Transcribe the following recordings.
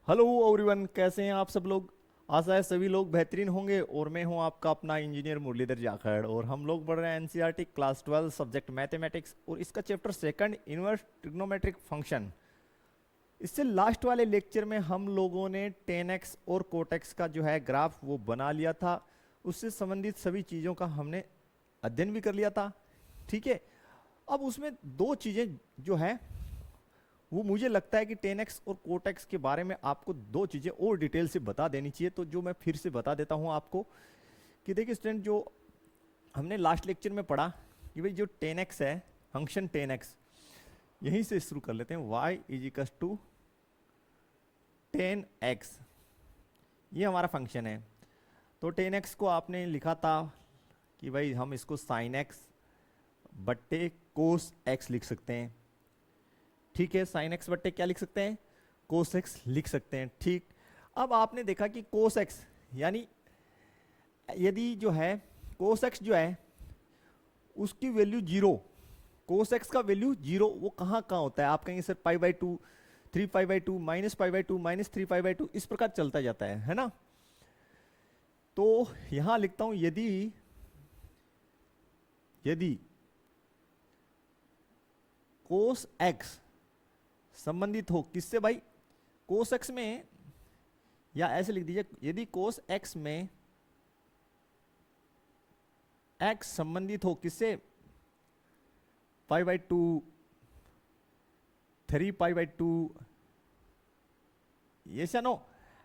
Hello everyone, कैसे हैं आप सब लोग। आशा है सभी लोग बेहतरीन होंगे। और मैं हूं आपका अपना इंजीनियर मुरलीधर जाखड़, और हम लोग पढ़ रहे हैं एनसीईआरटी क्लास 12 सब्जेक्ट मैथमेटिक्स, और इसका chapter second inverse trigonometric function. इससे लास्ट वाले लेक्चर में हम लोगों ने 10x और कोटेक्स का जो है ग्राफ वो बना लिया था। उससे संबंधित सभी चीज़ों का हमने अध्ययन भी कर लिया था। ठीक है, अब उसमें दो चीज़ें जो है वो मुझे लगता है कि 10x और कोटेक्स के बारे में आपको दो चीज़ें और डिटेल से बता देनी चाहिए, तो जो मैं फिर से बता देता हूँ आपको कि देखिए स्टूडेंट, जो हमने लास्ट लेक्चर में पढ़ा कि भाई जो 10x है, फंक्शन 10x, यहीं से शुरू कर लेते हैं। y is equal to 10x, ये हमारा फंक्शन है। तो 10x को आपने लिखा था कि भाई हम इसको साइन एक्स बट्टे कोस एक्स लिख सकते हैं। ठीक है, साइन एक्स बट्टे क्या लिख सकते हैं, कोस एक्स लिख सकते हैं। ठीक, अब आपने देखा कि कोस एक्स यानी यदि जो है कोस एक्स जो है उसकी वैल्यू जीरो, कोस एक्स का वैल्यू जीरो, वो कहाँ कहाँ होता है। आप कहेंगे sir pi by two, 3 pi by two, minus pi by two, minus 3 pi by two, इस प्रकार चलता जाता है ना। तो यहां लिखता हूं यदि यदि कोस एक्स संबंधित हो किससे भाई, कोस एक्स में, या ऐसे लिख दीजिए यदि कोस एक्स में एक्स संबंधित हो किससे, pi by two, 3 pi by two, ये से नो,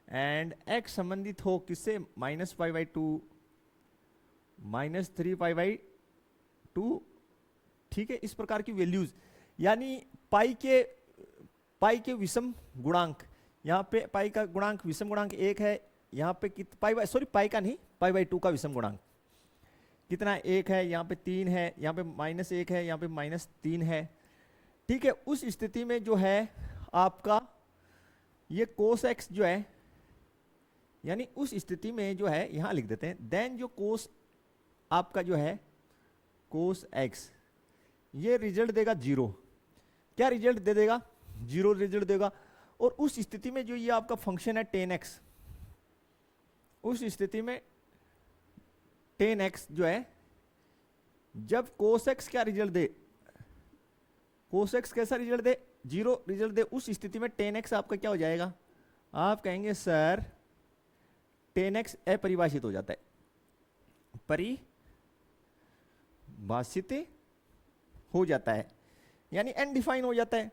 एंड एक्स संबंधित हो किससे, minus pi by two, minus 3 pi by two. ठीक है, इस प्रकार की वैल्यूज, यानी पाई के विषम गुणांक, यहाँ पे पाई का गुणांक विषम गुणांक 1 है, यहाँ पे पाई बाई, सॉरी पाई का नहीं, पाई बाई टू का विषम गुणांक कितना, 1 है, यहाँ पे 3 है, यहाँ पे -1 है, यहाँ पे -3 है। ठीक है, उस स्थिति में जो है आपका ये कोस एक्स जो है, यानी उस स्थिति में जो है यहाँ लिख देते हैं, देन जो कोस आपका जो है कोस एक्स, ये रिजल्ट देगा जीरो। क्या रिजल्ट दे देगा, जीरो रिजल्ट देगा। और उस स्थिति में जो ये आपका फंक्शन है 10x, उस स्थिति में 10x जो है, जब cos x क्या रिजल्ट दे, cos x कैसा रिजल्ट दे, जीरो रिजल्ट दे, उस स्थिति में 10x आपका क्या हो जाएगा, आप कहेंगे सर 10x अपरिभाषित हो जाता है, परिभाषित हो जाता है, यानी अनडिफाइन हो जाता है।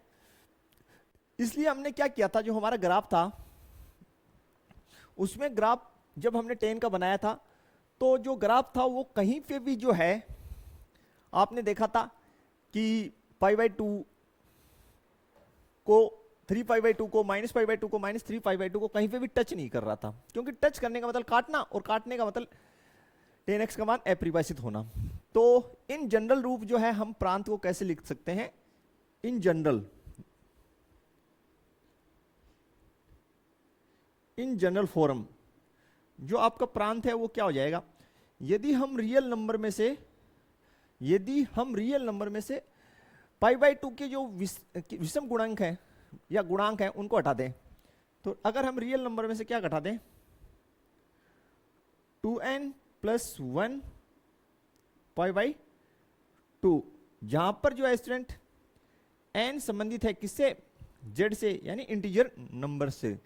इसलिए हमने क्या किया था, जो हमारा ग्राफ था उसमें ग्राफ जब हमने 10 का बनाया था, तो जो ग्राफ था वो कहीं पे भी जो है आपने देखा था कि पाई बाई टू को, 3 पाई बाई टू को, माइनस पाई बाई टू को, माइनस 3 पाई बाई टू को कहीं पे भी टच नहीं कर रहा था, क्योंकि टच करने का मतलब काटना, और काटने का मतलब 10x का मान अपरिभाषित होना। तो इन जनरल रूप जो है हम प्रांत को कैसे लिख सकते हैं, इन जनरल फॉर्म, जो आपका प्रांत है वो क्या हो जाएगा, यदि हम रियल नंबर में से पाई बाई टू के जो विषम गुणांक है या गुणांक है उनको हटा दें, तो अगर हम रियल नंबर में से क्या घटा दें, 2n plus 1 pi by two, जहां पर जो है स्टूडेंट n संबंधित है किससे, z से, यानी इंटीजर नंबर से।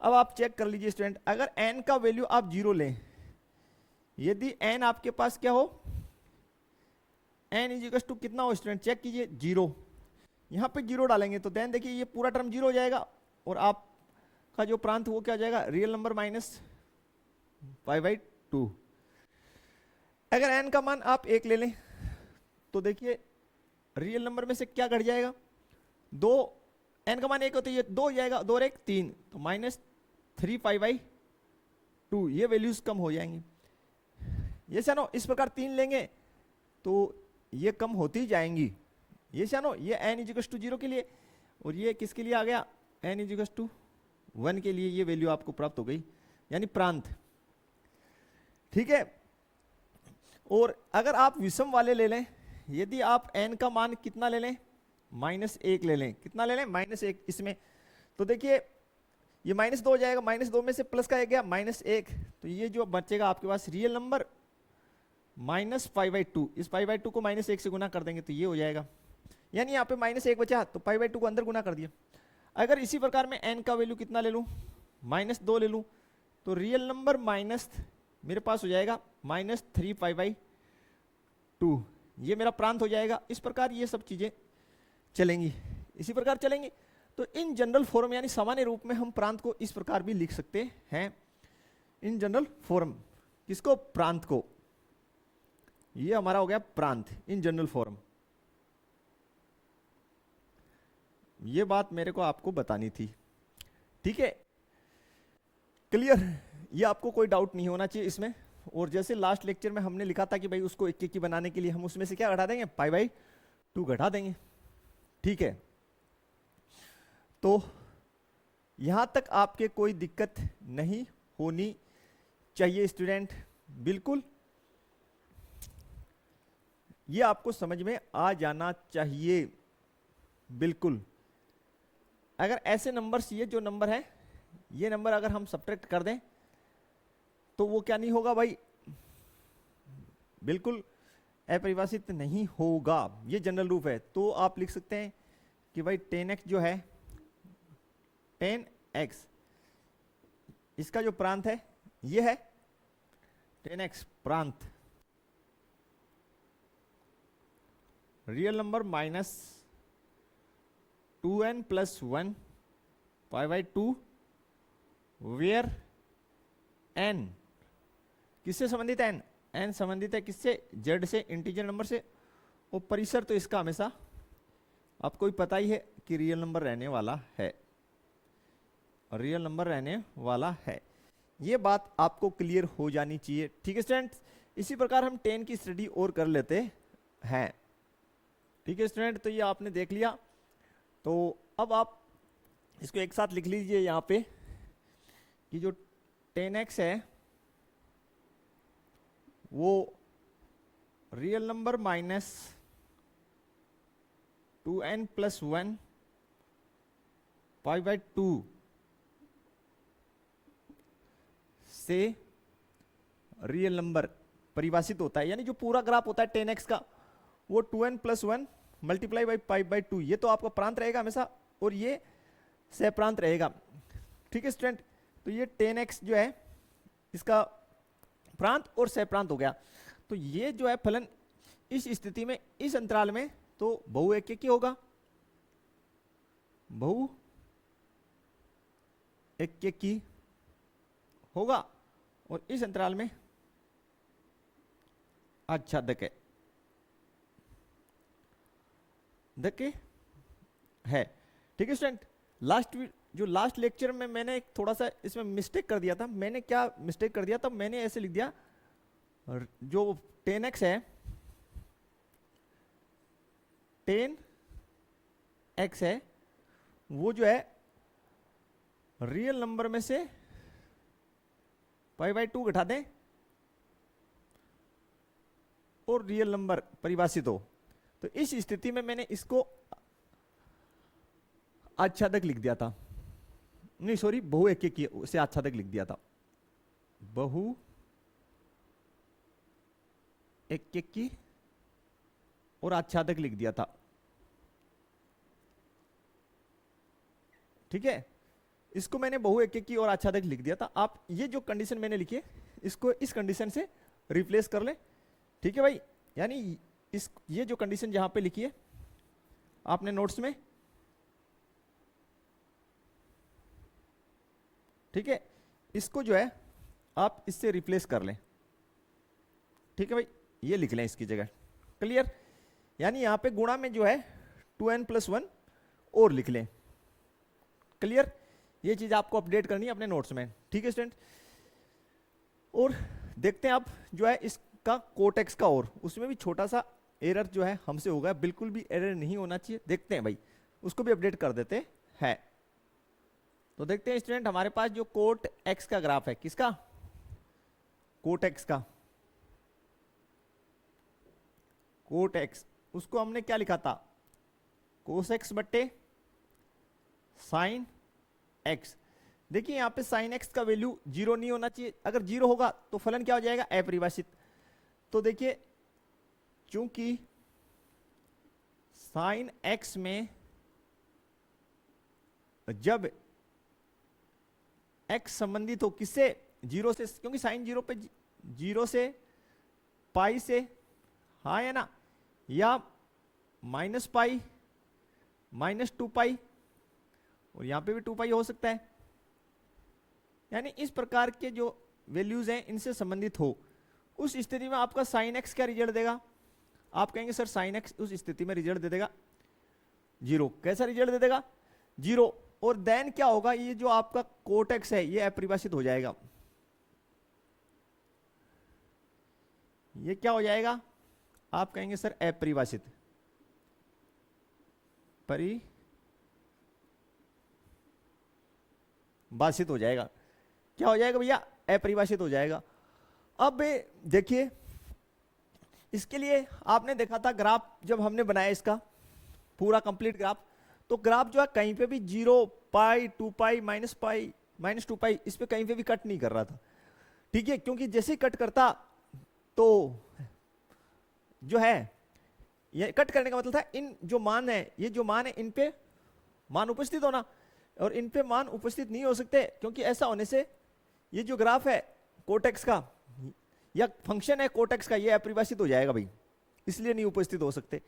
अब आप चेक कर लीजिए स्टूडेंट, अगर n का वैल्यू आप जीरो लें, यदि n आपके पास क्या हो, n इज इक्वल टू कितना हो स्टूडेंट, चेक कीजिए, जीरो, यहां पे जीरो डालेंगे तो देन देखिए ये पूरा टर्म जीरो हो जाएगा, और आपका जो प्रांत वो क्या हो जाएगा, real number minus pi by two. अगर n का मान आप 1 ले लें तो देखिए रियल नंबर में से क्या घट जाएगा, दो, n का मान 1 होता है, ये 2 हो जाएगा, 2 और 1 3, तो -3 पाई बाई टू, ये वैल्यूज कम हो जाएंगी। ये जानो, इस प्रकार 3 लेंगे तो ये कम होती जाएंगी, ये जानो, ये n इज इक्वल टू 0 के लिए, और ये किसके लिए आ गया, n इज इक्वल टू 1 के लिए, ये वैल्यू आपको प्राप्त हो गई, यानी प्रांत। ठीक है, और अगर आप विषम वाले ले लें, यदि आप n का मान कितना ले लें, -1 ले लें, कितना ले लें, -1, इसमें तो देखिए ये -2 हो जाएगा, -2 में से प्लस का एक गया -1, तो ये जो बचेगा आपके पास रियल नंबर -π/2, इस π/2 को -1 से गुना कर देंगे तो ये हो जाएगा, यानी यहाँ पे -1 बचा तो π/2 को अंदर गुना कर दिया। अगर इसी प्रकार में n का वैल्यू कितना ले लूँ, -2 ले लूँ, तो रियल नंबर माइनस मेरे पास हो जाएगा -3π/2, ये मेरा प्रांत हो जाएगा। इस प्रकार ये सब चीजें चलेंगी, इसी प्रकार चलेंगी। तो इन जनरल फॉर्म यानी सामान्य रूप में हम प्रांत को इस प्रकार भी लिख सकते हैं, इन जनरल फॉर्म, किसको, प्रांत को, ये हमारा हो गया प्रांत इन जनरल फॉर्म। ये बात मेरे को आपको बतानी थी, ठीक है, क्लियर, ये आपको कोई डाउट नहीं होना चाहिए इसमें। और जैसे लास्ट लेक्चर में हमने लिखा था कि भाई उसको एक की बनाने के लिए हम उसमें से क्या घटा देंगे, π/2 घटा देंगे, ठीक है। तो यहां तक आपके कोई दिक्कत नहीं होनी चाहिए स्टूडेंट, बिल्कुल ये आपको समझ में आ जाना चाहिए, बिल्कुल। अगर ऐसे नंबर्स, ये जो नंबर है, ये नंबर अगर हम सब्ट्रैक्ट कर दें तो वो क्या नहीं होगा भाई, बिल्कुल अपरिभाषित नहीं होगा, ये जनरल रूप है। तो आप लिख सकते हैं कि भाई 10x जो है, 10x इसका जो प्रांत है ये है 10x प्रांत, real number -2n+1 π/2 where n किससे संबंधित है, n संबंधित है किससे, z से, इंटीजर नंबर से। और परिसर तो इसका हमेशा आपको ही पता ही है कि रियल नंबर रहने वाला है, रियल नंबर रहने वाला है, ये बात आपको क्लियर हो जानी चाहिए, ठीक है स्टूडेंट्स। इसी प्रकार हम 10 की स्टडी और कर लेते हैं, ठीक है स्टूडेंट। तो ये आपने देख लिया, तो अब आप इसको एक साथ लिख लीजिए यहाँ पे कि जो 10x है वो रियल नंबर -2n+1 π/2 से रियल नंबर परिभाषित होता है, यानी जो पूरा ग्राफ होता है 10x का वो 2n+1 मल्टीप्लाई बाई π/2, ये तो आपका प्रांत रहेगा हमेशा और ये सहप्रांत रहेगा, ठीक है स्टूडेंट। तो ये 10x जो है इसका प्रांत और सहप्रांत हो गया। तो ये जो है फलन इस स्थिति में, इस अंतराल में तो बहु एककी होगा, बहु एककी होगा, और इस अंतराल में आच्छादक है, ठीक है स्टूडेंट। लास्ट लेक्चर में मैंने एक थोड़ा सा इसमें मिस्टेक कर दिया था। मैंने क्या मिस्टेक कर दिया था, मैंने ऐसे लिख दिया जो 10x है, 10x है वो जो है रियल नंबर में से π/2 घटा दें और रियल नंबर परिभाषित हो। तो इस स्थिति में मैंने इसको आच्छादक लिख दिया था, नहीं सॉरी, बहु एककी से आच्छादक लिख दिया था, बहु एककी और आच्छादक लिख दिया था, ठीक है। इसको मैंने बहु एककी और आच्छादक लिख दिया था। आप ये जो कंडीशन मैंने लिखी है इसको इस कंडीशन से रिप्लेस कर लें, ठीक है भाई। यानी ये जो कंडीशन जहां पे लिखी है आपने नोट्स में, ठीक है, इसको जो है आप इससे रिप्लेस कर लें, ठीक है भाई, ये लिख लें इसकी जगह, क्लियर। यानी यहां पे गुणा में जो है 2n+1 और लिख लें, क्लियर। ये चीज आपको अपडेट करनी है अपने नोट्स में, ठीक है स्टूडेंट। और देखते हैं आप जो है इसका कोटेक्स का, और उसमें भी छोटा सा एरर जो है हमसे होगा, बिल्कुल भी एरर नहीं होना चाहिए। देखते हैं भाई, उसको भी अपडेट कर देते हैं। तो देखते हैं स्टूडेंट, हमारे पास जो कोट एक्स का ग्राफ है, किसका, कोट एक्स का, कोट एक्स, उसको हमने क्या लिखा था, कोस एक्स बट्टे साइन एक्स। देखिए यहाँ पे साइन एक्स का वैल्यू 0 नहीं होना चाहिए, अगर 0 होगा तो फलन क्या हो जाएगा, अपरिभाषित। तो देखिए चूंकि साइन एक्स में जब x संबंधित हो किससे, 0 से, क्योंकि साइन 0 पे 0 से पाई से, हाँ है ना, या माइनस पाई माइनस 2 पाई, और यहां पे भी 2 पाई हो सकता है, यानी इस प्रकार के जो वैल्यूज हैं इनसे संबंधित हो, उस स्थिति में आपका साइन एक्स क्या रिजल्ट देगा, आप कहेंगे सर साइन एक्स उस स्थिति में रिजल्ट दे देगा 0। कैसा रिजल्ट दे देगा, 0। और देन क्या होगा, ये जो आपका कोट एक्स है ये अपरिभाषित हो जाएगा, ये क्या हो जाएगा, आप कहेंगे सर अपरिभाषित, परिभाषित हो जाएगा। क्या हो जाएगा भैया, अपरिभाषित हो जाएगा। अब देखिए इसके लिए आपने देखा था ग्राफ जब हमने बनाया इसका पूरा कंप्लीट ग्राफ, तो ग्राफ जो है कहीं पे भी 0 पाई 2 पाई माइनस 2 पाई इस पे कहीं पे भी कट नहीं कर रहा था, ठीक है, क्योंकि जैसे ही कट करता तो जो है ये कट करने का मतलब था इन जो मान है, ये जो मान है इन पे मान उपस्थित होना, और इन पे मान उपस्थित नहीं हो सकते, क्योंकि ऐसा होने से ये जो ग्राफ है कोटेक्स का या फंक्शन है कोटेक्स का ये अपरिभाषित हो जाएगा भाई, इसलिए नहीं उपस्थित हो सकते,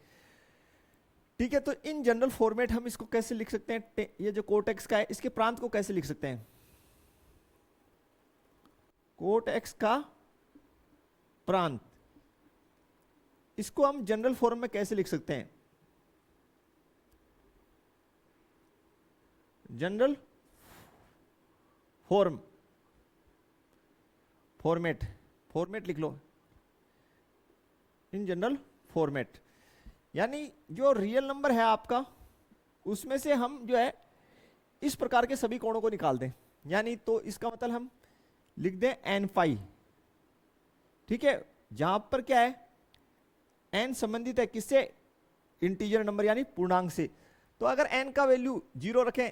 ठीक है। तो इन जनरल फॉर्मेट हम इसको कैसे लिख सकते हैं, ये जो कोटेक्स का है इसके प्रांत को कैसे लिख सकते हैं, कोटेक्स का प्रांत, इसको हम जनरल फॉर्म में कैसे लिख सकते हैं, जनरल फॉर्मेट लिख लो, इन जनरल फॉर्मेट, यानी जो रियल नंबर है आपका उसमें से हम जो है इस प्रकार के सभी कोणों को निकाल दें, यानी तो इसका मतलब हम लिख दें n पाई, ठीक है, जहां पर क्या है n संबंधित है किससे, इंटीजर नंबर यानी पूर्णांक से। तो अगर n का वैल्यू 0 रखें,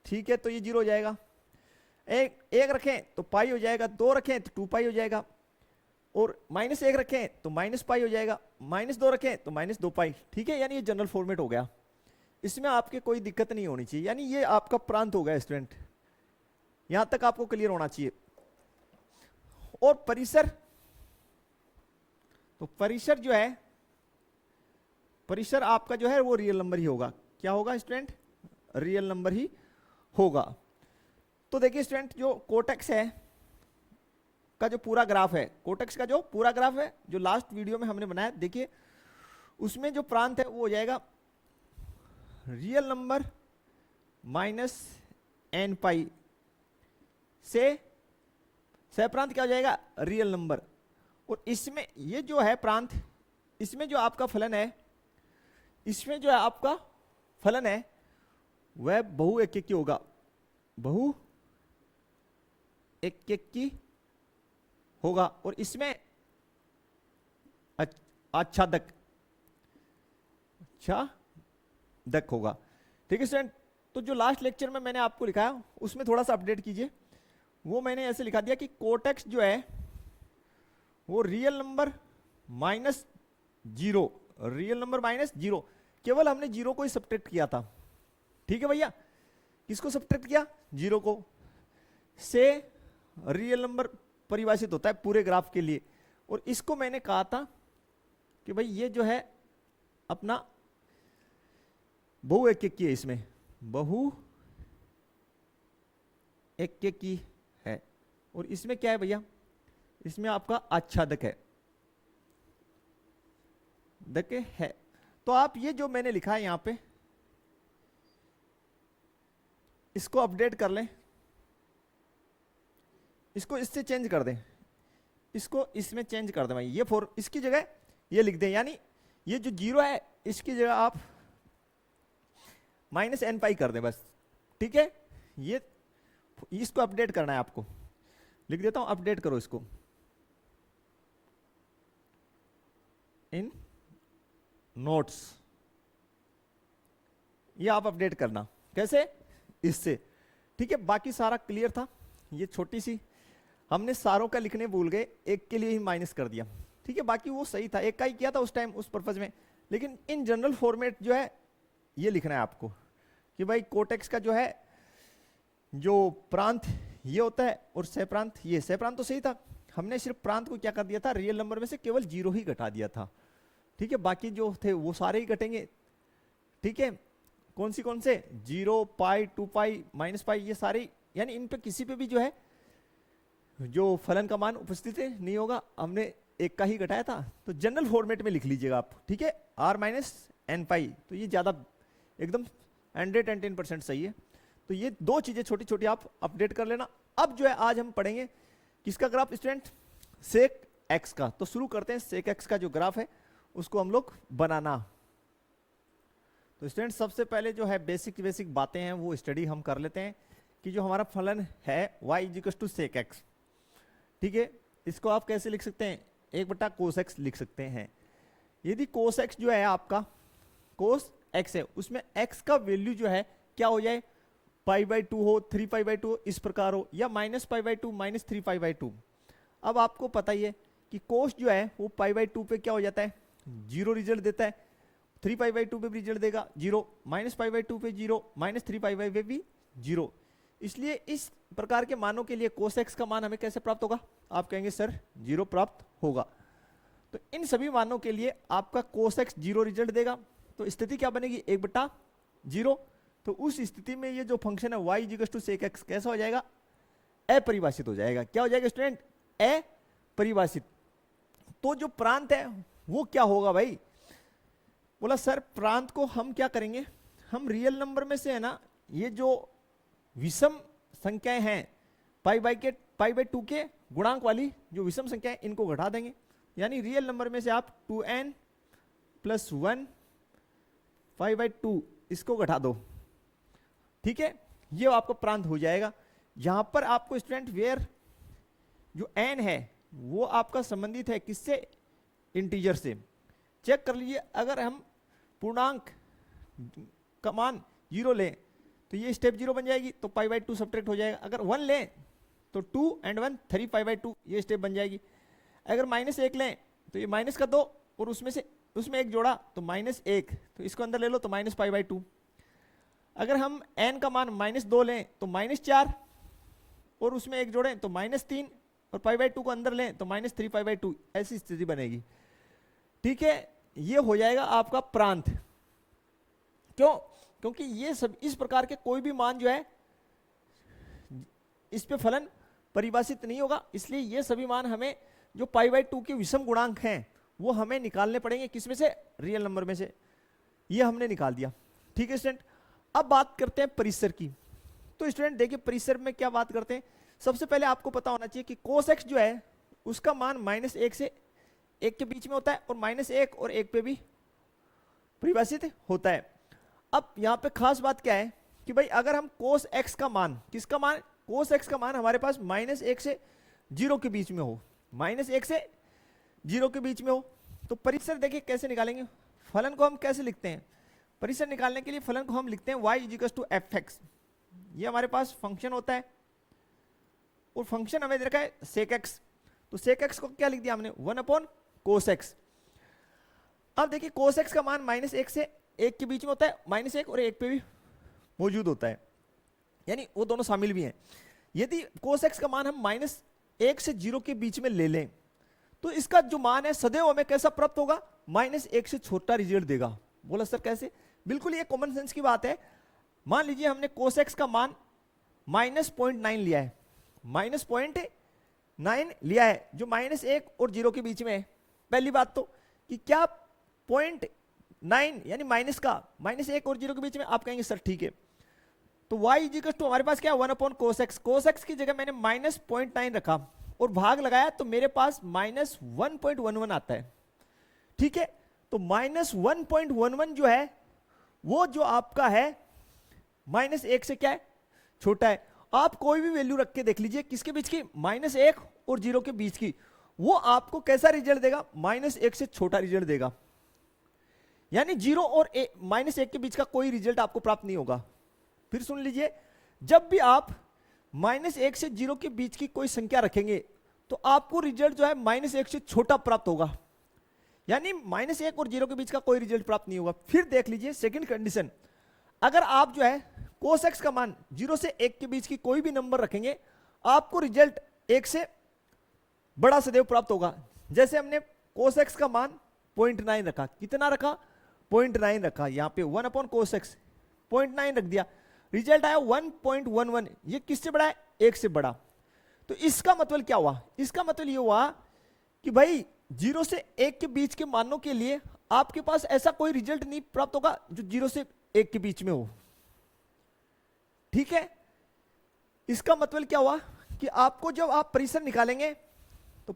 ठीक है, तो ये 0 हो जाएगा, एक रखें तो पाई हो जाएगा, 2 रखें तो 2 पाई हो जाएगा, और -1 रखें तो माइनस पाई हो जाएगा, -2 रखें तो -2 पाई, ठीक है, यानी ये जनरल फॉर्मेट हो गया, इसमें आपके कोई दिक्कत नहीं होनी चाहिए, यानी ये आपका प्रांत हो गया स्टूडेंट, यहां तक आपको क्लियर होना चाहिए। और परिसर, तो परिसर जो है, परिसर आपका जो है वो रियल नंबर ही होगा, क्या होगा स्टूडेंट, रियल नंबर ही होगा। तो देखिए स्टूडेंट जो कोटेक्स है का जो पूरा ग्राफ है, कोटेक्स का जो पूरा ग्राफ है जो लास्ट वीडियो में हमने बनाया, देखिए उसमें जो प्रांत है वो हो जाएगा रियल नंबर माइनस n पाई से सहप्रांत क्या हो जाएगा, रियल नंबर, और इसमें ये जो है प्रांत, इसमें जो आपका फलन है, इसमें जो है आपका फलन है वह बहु एककी होगा, बहु एककी होगा, और इसमें आच्छादक होगा, ठीक है स्टूडेंट। तो जो लास्ट लेक्चर में मैंने आपको लिखाया उसमें थोड़ा सा अपडेट कीजिए, वो मैंने ऐसे लिखा दिया कि कोटेक्स जो है वो रियल नंबर -0, रियल नंबर -0, केवल हमने 0 को ही सब्ट्रैक्ट किया था, ठीक है भैया, किसको सब्ट्रैक्ट किया, 0 को, से रियल नंबर परिभाषित होता है पूरे ग्राफ के लिए, और इसको मैंने कहा था कि भाई ये जो है अपना बहु एककी है, इसमें बहु एककी है, और इसमें क्या है भैया, इसमें आपका आच्छादक है, देखे है। तो आप ये जो मैंने लिखा है यहां पे इसको अपडेट कर लें, इसको इससे चेंज कर दें, इसको इसमें चेंज कर दें भाई, ये इसकी जगह ये लिख दें, यानी ये जो 0 है इसकी जगह आप -n पाई कर दें बस, ठीक है, ये इसको अपडेट करना है आपको, लिख देता हूं, अपडेट करो इसको इन नोट्स, ये आप अपडेट करना कैसे, इससे, ठीक है, बाकी सारा क्लियर था। ये छोटी सी हमने सारों का लिखने भूल गए, एक के लिए ही माइनस कर दिया। ठीक है, बाकी वो सही था, एक का ही किया था उस टाइम उस पर्पज में। लेकिन इन जनरल फॉर्मेट जो है ये लिखना है आपको कि भाई कोटेक्स का जो है जो प्रांत ये होता है और सह प्रांत ये। सह प्रांत तो सही था, हमने सिर्फ प्रांत को क्या कर दिया था, रियल नंबर में से केवल 0 ही घटा दिया था। ठीक है, बाकी जो थे वो सारे ही घटेंगे। ठीक है, कौन से 0, पाई, 2 पाई, माइनस पाई, ये सारे, यानी इन पे किसी पे भी जो है जो फलन का मान उपस्थित नहीं होगा, हमने एक का ही घटाया था। तो जनरल फॉर्मेट में लिख लीजिएगा आप। ठीक है, r माइनस एन पाई, तो ये ज्यादा एकदम 110% सही है। तो ये दो चीजें छोटी छोटी आप अपडेट कर लेना। अब जो है आज हम पढ़ेंगे किसका ग्राफ स्टूडेंट, सेक एक्स का। तो शुरू करते हैं, सेक एक्स का जो ग्राफ है उसको हम लोग बनाना। तो स्टूडेंट सबसे पहले जो है बेसिक बातें हैं वो स्टडी हम कर लेते हैं कि जो हमारा फलन है y equal to sec x. ठीक है, इसको आप कैसे लिख सकते हैं, 1/cos x लिख सकते हैं। यदि cos x जो है आपका cos x है, उसमें x का वैल्यू जो है क्या हो जाए, π/2 हो, 3π/2 हो, इस प्रकार हो, या -π/2 -3π/2। अब आपको पता ही है कि cos जो है वो π/2 पे क्या हो जाता है, 0 रिजल्ट देता है, 3π/2 पे भी रिजल्ट देगा 0, -π/2 पे 0, -3π/2 पे भी 0। इसलिए इस प्रकार के मानों के लिए cos x का मान हमें कैसे प्राप्त होगा, आप कहेंगे सर 0 प्राप्त होगा। तो इन सभी मानों के लिए आपका cos x 0 रिजल्ट देगा। तो स्थिति क्या बनेगी, 1/0। तो उस स्थिति में ये जो फंक्शन है y equal to sec x कैसा हो जाएगा, अपरिभाषित हो जाएगा। क्या हो जाएगा स्टूडेंट, अपरिभाषित। तो जो प्रांत है वो क्या होगा भाई, बोला सर प्रांत को हम क्या करेंगे, हम रियल नंबर में से है ना ये जो विषम संख्याएं हैं π/2 के गुणांक वाली जो विषम संख्याएं इनको घटा देंगे। यानी रियल नंबर में से आप 2n + 1 π/2 इसको घटा दो। ठीक है, ये आपका प्रांत हो जाएगा। यहां पर आपको स्टूडेंट वेयर जो n है वो आपका संबंधित है किससे, इंटीजर से। चेक कर लीजिए, अगर हम पूर्णांक का मान 0 लें तो ये स्टेप 0 बन जाएगी, तो π/2 सब्ट्रैक्ट हो जाएगा। अगर 1 लें तो 2 and 1 3 π/2 ये स्टेप बन जाएगी। अगर -1 लें तो ये माइनस का 2 और उसमें एक जोड़ा तो -1, तो इसको अंदर ले लो तो -π/2। अगर हम n का मान -2 लें तो -4 और उसमें एक जोड़ें तो -3 और π/2 को अंदर लें तो -3 π/2, ऐसी स्थिति बनेगी। ठीक है, ये हो जाएगा आपका प्रांत। क्यों, क्योंकि ये सब इस प्रकार के कोई भी मान जो है इस पे फलन परिभाषित नहीं होगा, इसलिए ये सभी मान हमें जो π/2 के विषम गुणांक हैं वो हमें निकालने पड़ेंगे, किसमें से, रियल नंबर में से। ये हमने निकाल दिया। ठीक है स्टूडेंट, अब बात करते हैं परिसर की। तो स्टूडेंट देखिए परिसर में क्या बात करते हैं, सबसे पहले आपको पता होना चाहिए कि cos x जो है उसका मान -1 से 1 के बीच में होता है और -1 और 1 पे भी परिभाषित होता है। अब यहां पे खास बात क्या है कि भाई अगर हम cos x का मान, किसका मान, cos x का मान हमारे पास -1 से 0 के बीच में हो, -1 से 0 के बीच में हो, तो परिसर देखिए कैसे निकालेंगे। फलन को हम कैसे लिखते हैं, परिसर निकालने के लिए फलन को हम लिखते हैं y इक्वल टू fx। ये हमारे पास फंक्शन होता है और फंक्शन हमें दे रखा है sec x। तो sec x को क्या लिख दिया हमने, 1/cos x। अब देखिए cos x का मान -1 से 1 के बीच में होता है, -1 और 1 पे भी मौजूद होता है, यानी वो दोनों शामिल भी हैं। यदि cos x का मान हम -1 से 0 के बीच में ले लें तो इसका जो मान है सदैव हमें कैसा प्राप्त होगा, -1 से छोटा रिजल्ट देगा। बोला सर कैसे, बिल्कुल ये कॉमन सेंस की बात है। मान लीजिए हमने cos x का मान -0.9 लिया है, -0.9 लिया है जो -1 और 0 के बीच में है। पहली बात तो कि क्या 0.9 यानी माइनस का, -1 और 0 के बीच में, आप कहेंगे सर ठीक है। तो y इक्वल टू हमारे पास क्या, 1/cos x। cos x की जगह मैंने -0.9 रखा और भाग लगाया तो मेरे पास -1.11 आता है। ठीक है, तो -1.11 जो है वो जो आपका है -1 से क्या है, छोटा है। आप कोई भी वैल्यू रख के देख लीजिए, किसके बीच की, -1 और 0 के बीच की, वो आपको कैसा रिजल्ट देगा, -1 से छोटा रिजल्ट देगा। यानी 0 और -1 के बीच का कोई रिजल्ट आपको प्राप्त नहीं होगा। फिर सुन लीजिए, जब भी आप -1 से 0 के बीच की कोई संख्या रखेंगे तो आपको रिजल्ट जो है -1 से छोटा प्राप्त होगा, यानी -1 और 0 के बीच का कोई रिजल्ट प्राप्त नहीं होगा। फिर देख लीजिए सेकंड कंडीशन, अगर आप जो है cos x का मान 0 से 1 के बीच की कोई भी नंबर रखेंगे आपको रिजल्ट 1 से बड़ा सदैव प्राप्त होगा। जैसे हमने cos x का मान 0.9 रखा, कितना रखा 0.9 रखा, यहां पे 1/cos x 0.9 रख दिया, रिजल्ट आया 1.11, ये किससे बड़ा है 1 से बड़ा। तो इसका मतलब क्या हुआ, इसका मतलब ये हुआ कि भाई 0 से 1 के बीच के मानों के लिए आपके पास ऐसा कोई रिजल्ट नहीं प्राप्त होगा जो 0 से 1 के बीच में हो। ठीक है, इसका मतलब क्या हुआ कि आपको जब आप परिसर निकालेंगे तो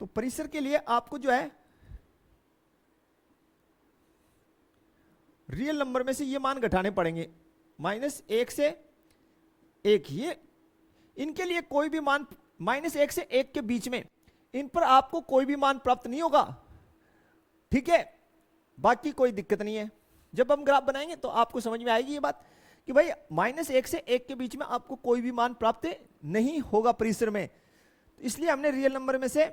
परिसर के लिए आपको जो है रियल नंबर में से ये मान घटाने पड़ेंगे, -1 से 1, ये इनके लिए कोई भी मान -1 से 1 के बीच में इन पर आपको कोई भी मान प्राप्त नहीं होगा। ठीक है, बाकी कोई दिक्कत नहीं है। जब हम ग्राफ बनाएंगे तो आपको समझ में आएगी ये बात कि भाई -1 से 1 के बीच में आपको कोई भी मान प्राप्त नहीं होगा परिसर में। तो इसलिए हमने रियल नंबर में से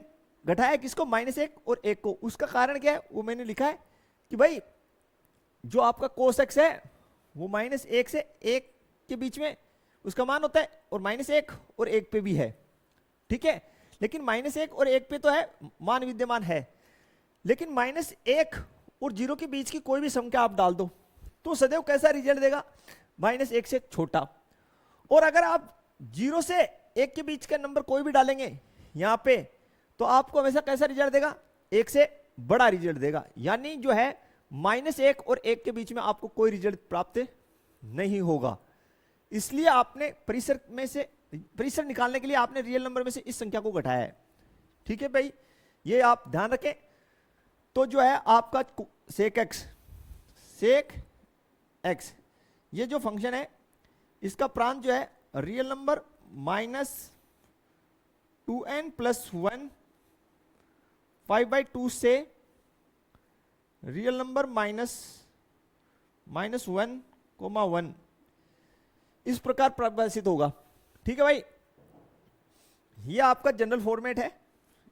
घटाया किसको, -1 और 1 को। उसका कारण क्या है वो मैंने लिखा है कि भाई जो आपका cos x है वो -1 से 1 के बीच में उसका मान होता है, और -1 और 1 पे भी है। ठीक है, लेकिन -1 और 1 पे तो है मान विद्यमान है, लेकिन -1 और 0 के बीच की कोई भी संख्या आप डाल दो तो सदैव कैसा रिजल्ट देगा, -1 से छोटा। और अगर आप 0 से 1 के बीच का नंबर कोई भी डालेंगे यहां पे तो आपको हमेशा कैसा रिजल्ट देगा, 1 से बड़ा रिजल्ट देगा। यानी जो है -1 और 1 के बीच में आपको कोई रिजल्ट प्राप्त नहीं होगा। इसलिए आपने परिसर निकालने के लिए आपने रियल नंबर में से इस संख्या को घटाया है। ठीक है भाई, ये आप ध्यान रखें। तो जो है आपका sec x ये जो फंक्शन है इसका प्रांत जो है रियल नंबर -2n + 1 5/2 से रियल नंबर -1, इस प्रकार परिभाषित होगा। ठीक है भाई, ये आपका जनरल फॉर्मेट है,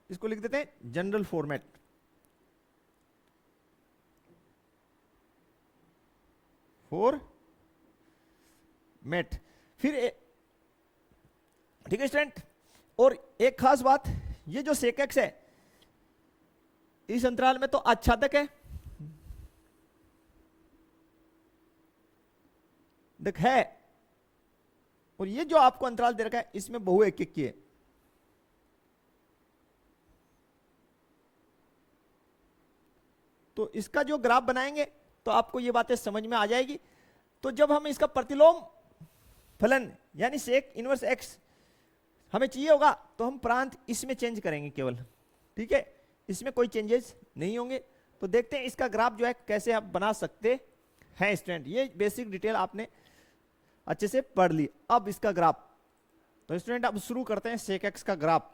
इसको लिख देते हैं जनरल फॉर्मेट। फिर ठीक है स्टूडेंट, और एक खास बात, ये जो sec x है इस अंतराल में तो आच्छादक है, देख है, और ये जो आपको अंतराल दे रखा है इसमें बहुएकिक की है। तो इसका जो ग्राफ बनाएंगे तो आपको ये बातें समझ में आ जाएगी। तो जब हम इसका प्रतिलोम फलन यानी sec इनवर्स x हमें चाहिए होगा तो हम प्रांत इसमें चेंज करेंगे केवल। ठीक है, इसमें कोई चेंजेस नहीं होंगे। तो देखते हैं इसका ग्राफ जो है कैसे आप बना सकते हैं स्टूडेंट। ये बेसिक डिटेल आपने अच्छे से पढ़ ली। अब इसका ग्राफ, तो स्टूडेंट अब शुरू करते हैं sec x का ग्राफ।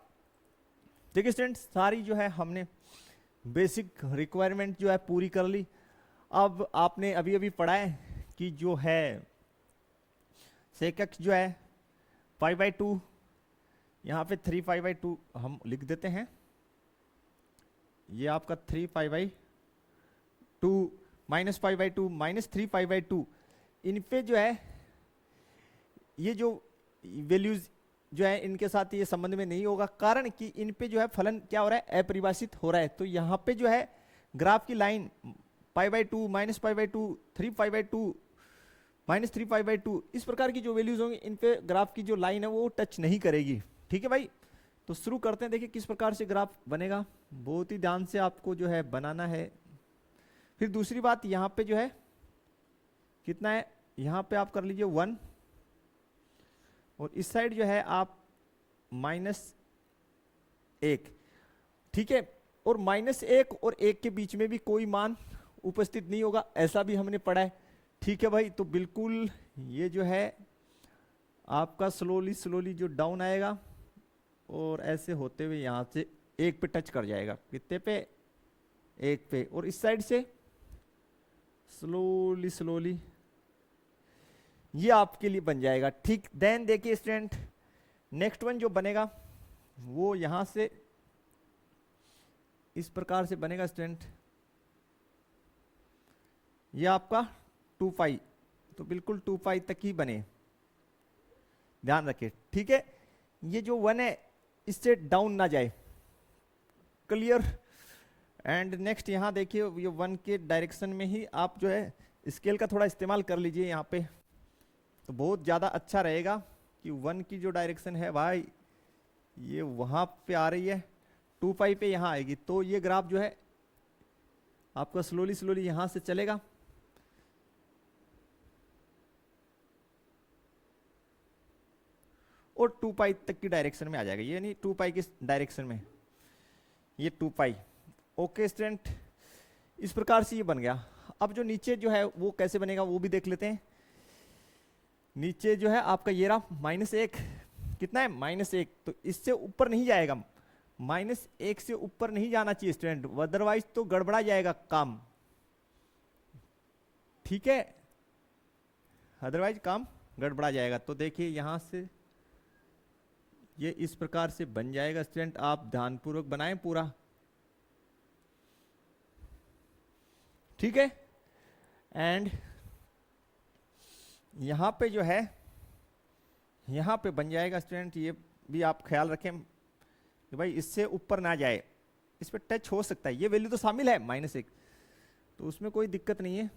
ठीक है स्टूडेंट, सारी जो है हमने बेसिक रिक्वायरमेंट जो है पूरी कर ली। अब आपने अभी अभी पढ़ा है कि जो है sec x जो है 5/2, यहाँ पे 3π/2 हम लिख देते हैं, ये आपका 3π/2 -π/2 -3π/2, इन पे जो है ये जो वैल्यूज जो है इनके साथ ये संबंध में नहीं होगा, कारण कि इन पे जो है फलन क्या हो रहा है, अपरिभाषित हो रहा है। तो यहाँ पे जो है ग्राफ की लाइन π/2 -π/2 3π/2 -3π/2 इस प्रकार की जो वैल्यूज होंगी इन पे ग्राफ की जो लाइन है वो टच नहीं करेगी। ठीक है भाई, तो शुरू करते हैं। देखिए किस प्रकार से ग्राफ बनेगा, बहुत ही ध्यान से आपको जो है बनाना है। फिर दूसरी बात, यहाँ पे जो है कितना है, यहाँ पे आप कर लीजिए 1, और इस साइड जो है आप -1। ठीक है, और -1 और 1 के बीच में भी कोई मान उपस्थित नहीं होगा, ऐसा भी हमने पढ़ा है। ठीक है भाई, तो बिल्कुल ये जो है आपका स्लोली जो डाउन आएगा और ऐसे होते हुए यहाँ से 1 पे टच कर जाएगा। कितने पे, 1 पे, और इस साइड से स्लोली ये आपके लिए बन जाएगा। ठीक, देन देखिए स्टूडेंट, नेक्स्ट वन जो बनेगा वो यहां से इस प्रकार से बनेगा स्टूडेंट, ये आपका 2 पाई, तो बिल्कुल 2 पाई तक ही बने, ध्यान रखिए। ठीक है, ये जो 1 है इससे डाउन ना जाए, क्लियर। एंड नेक्स्ट यहां देखिए, ये 1 के डायरेक्शन में ही आप जो है स्केल का थोड़ा इस्तेमाल कर लीजिए यहाँ पे, तो बहुत ज़्यादा अच्छा रहेगा कि 1 की जो डायरेक्शन है भाई ये वहाँ पे आ रही है, 2 पाई पे यहाँ आएगी, तो ये ग्राफ जो है आपका स्लोली स्लोली यहाँ से चलेगा और 2 पाई तक की डायरेक्शन में आ जाएगा, ये नहीं 2 पाई की डायरेक्शन में, ये 2 पाई। ओके स्टूडेंट, इस प्रकार से ये बन गया। अब जो नीचे जो है वो कैसे बनेगा वो भी देख लेते हैं। नीचे जो है आपका ये रहा -1, कितना है -1, तो इससे ऊपर नहीं जाएगा, -1 से ऊपर नहीं जाना चाहिए स्टूडेंट, अदरवाइज तो गड़बड़ा जाएगा काम। ठीक है, अदरवाइज काम गड़बड़ा जाएगा। तो देखिए यहां से ये इस प्रकार से बन जाएगा स्टूडेंट, आप ध्यानपूर्वक बनाएं पूरा। ठीक है, एंड यहां पे जो है यहां पे बन जाएगा स्टूडेंट, ये भी आप ख्याल रखें कि भाई इससे ऊपर ना जाए, इस पे टच हो सकता है, ये वैल्यू तो शामिल है -1, तो उसमें कोई दिक्कत नहीं है।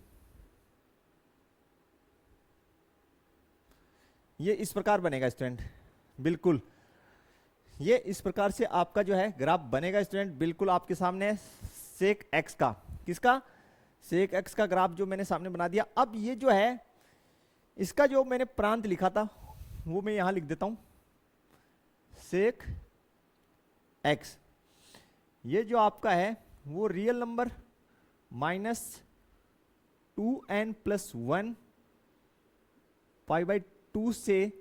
ये इस प्रकार बनेगा स्टूडेंट, बिल्कुल ये इस प्रकार से आपका जो है ग्राफ बनेगा स्टूडेंट, बिल्कुल आपके सामने है सेक एक्स का, किसका, सेक एक्स का ग्राफ जो मैंने सामने बना दिया। अब ये जो है इसका जो मैंने प्रांत लिखा था वो मैं यहां लिख देता हूं, सेक एक्स, ये जो आपका है वो रियल नंबर -2n+1 π/2 से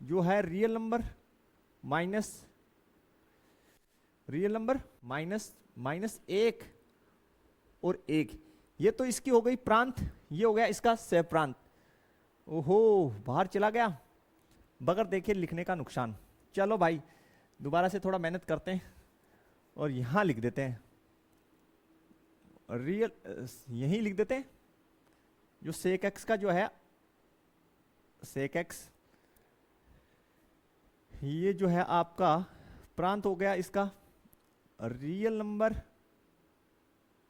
जो है रियल नंबर -1 और 1, ये तो इसकी हो गई प्रांत, ये हो गया इसका सह प्रांत। ओहो, बाहर चला गया, बगैर देखे लिखने का नुकसान। चलो भाई दोबारा से थोड़ा मेहनत करते हैं और यहां लिख देते हैं रियल, यहीं लिख देते हैं जो सेक एक्स का जो है, सेक एक्स ये जो है आपका प्रांत हो गया इसका रियल नंबर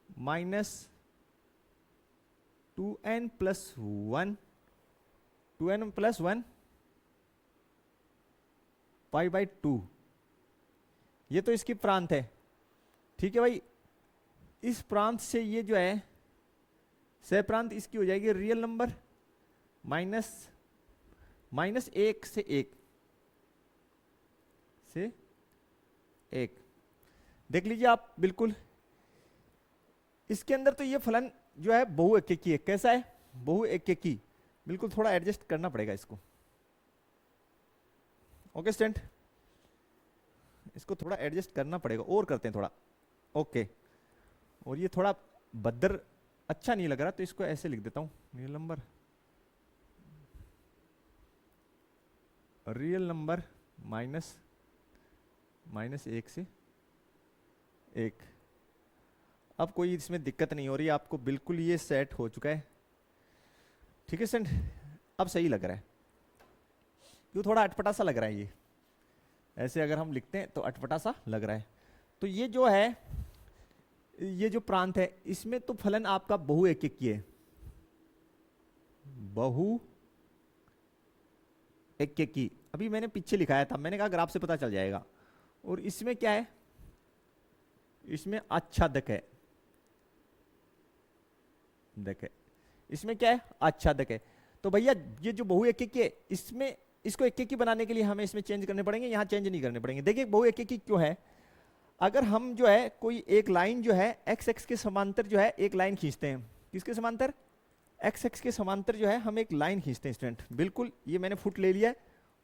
-2n+1 π/2, ये तो इसकी प्रांत है। ठीक है भाई, इस प्रांत से ये जो है सह प्रांत इसकी हो जाएगी रियल नंबर -1 से 1। देख लीजिए आप, बिल्कुल इसके अंदर तो ये फलन जो है बहुएक्यकी है, कैसा है, बहुएक्यकी, बिल्कुल थोड़ा एडजस्ट करना पड़ेगा इसको। ओके स्टूडेंट, इसको थोड़ा एडजस्ट करना पड़ेगा, और करते हैं थोड़ा। ओके, और ये थोड़ा भद्र अच्छा नहीं लग रहा, तो इसको ऐसे लिख देता हूं, रियल नंबर -1 से 1। अब कोई इसमें दिक्कत नहीं हो रही आपको, बिल्कुल ये सेट हो चुका है। ठीक है स्टूडेंट, अब सही लग रहा है, क्यों थोड़ा अटपटा सा लग रहा है, ये ऐसे अगर हम लिखते हैं तो अटपटा सा लग रहा है। तो ये जो है, ये जो प्रांत है इसमें तो फलन आपका बहुएक्यकी है, बहुएक्यकी, अभी मैंने पीछे लिखाया था, मैंने कहा ग्राफ से पता चल जाएगा। और इसमें क्या है, इसमें आच्छादक है, देखे इसमें क्या है, आच्छादक है। तो भैया ये जो बहुएक्यकी है, इसमें इसको एक्यकी बनाने के लिए हमें इसमें चेंज करने पड़ेंगे, यहाँ चेंज नहीं करने पड़ेंगे। देखिए बहुएक्यकी क्यों है, अगर हम जो है कोई एक लाइन जो है एक्स एक्स के समांतर जो है एक लाइन खींचते हैं, किसके समांतर, एक्स एक्स के समांतर जो है हम एक लाइन खींचते हैं स्टूडेंट, बिल्कुल ये मैंने फुट ले लिया है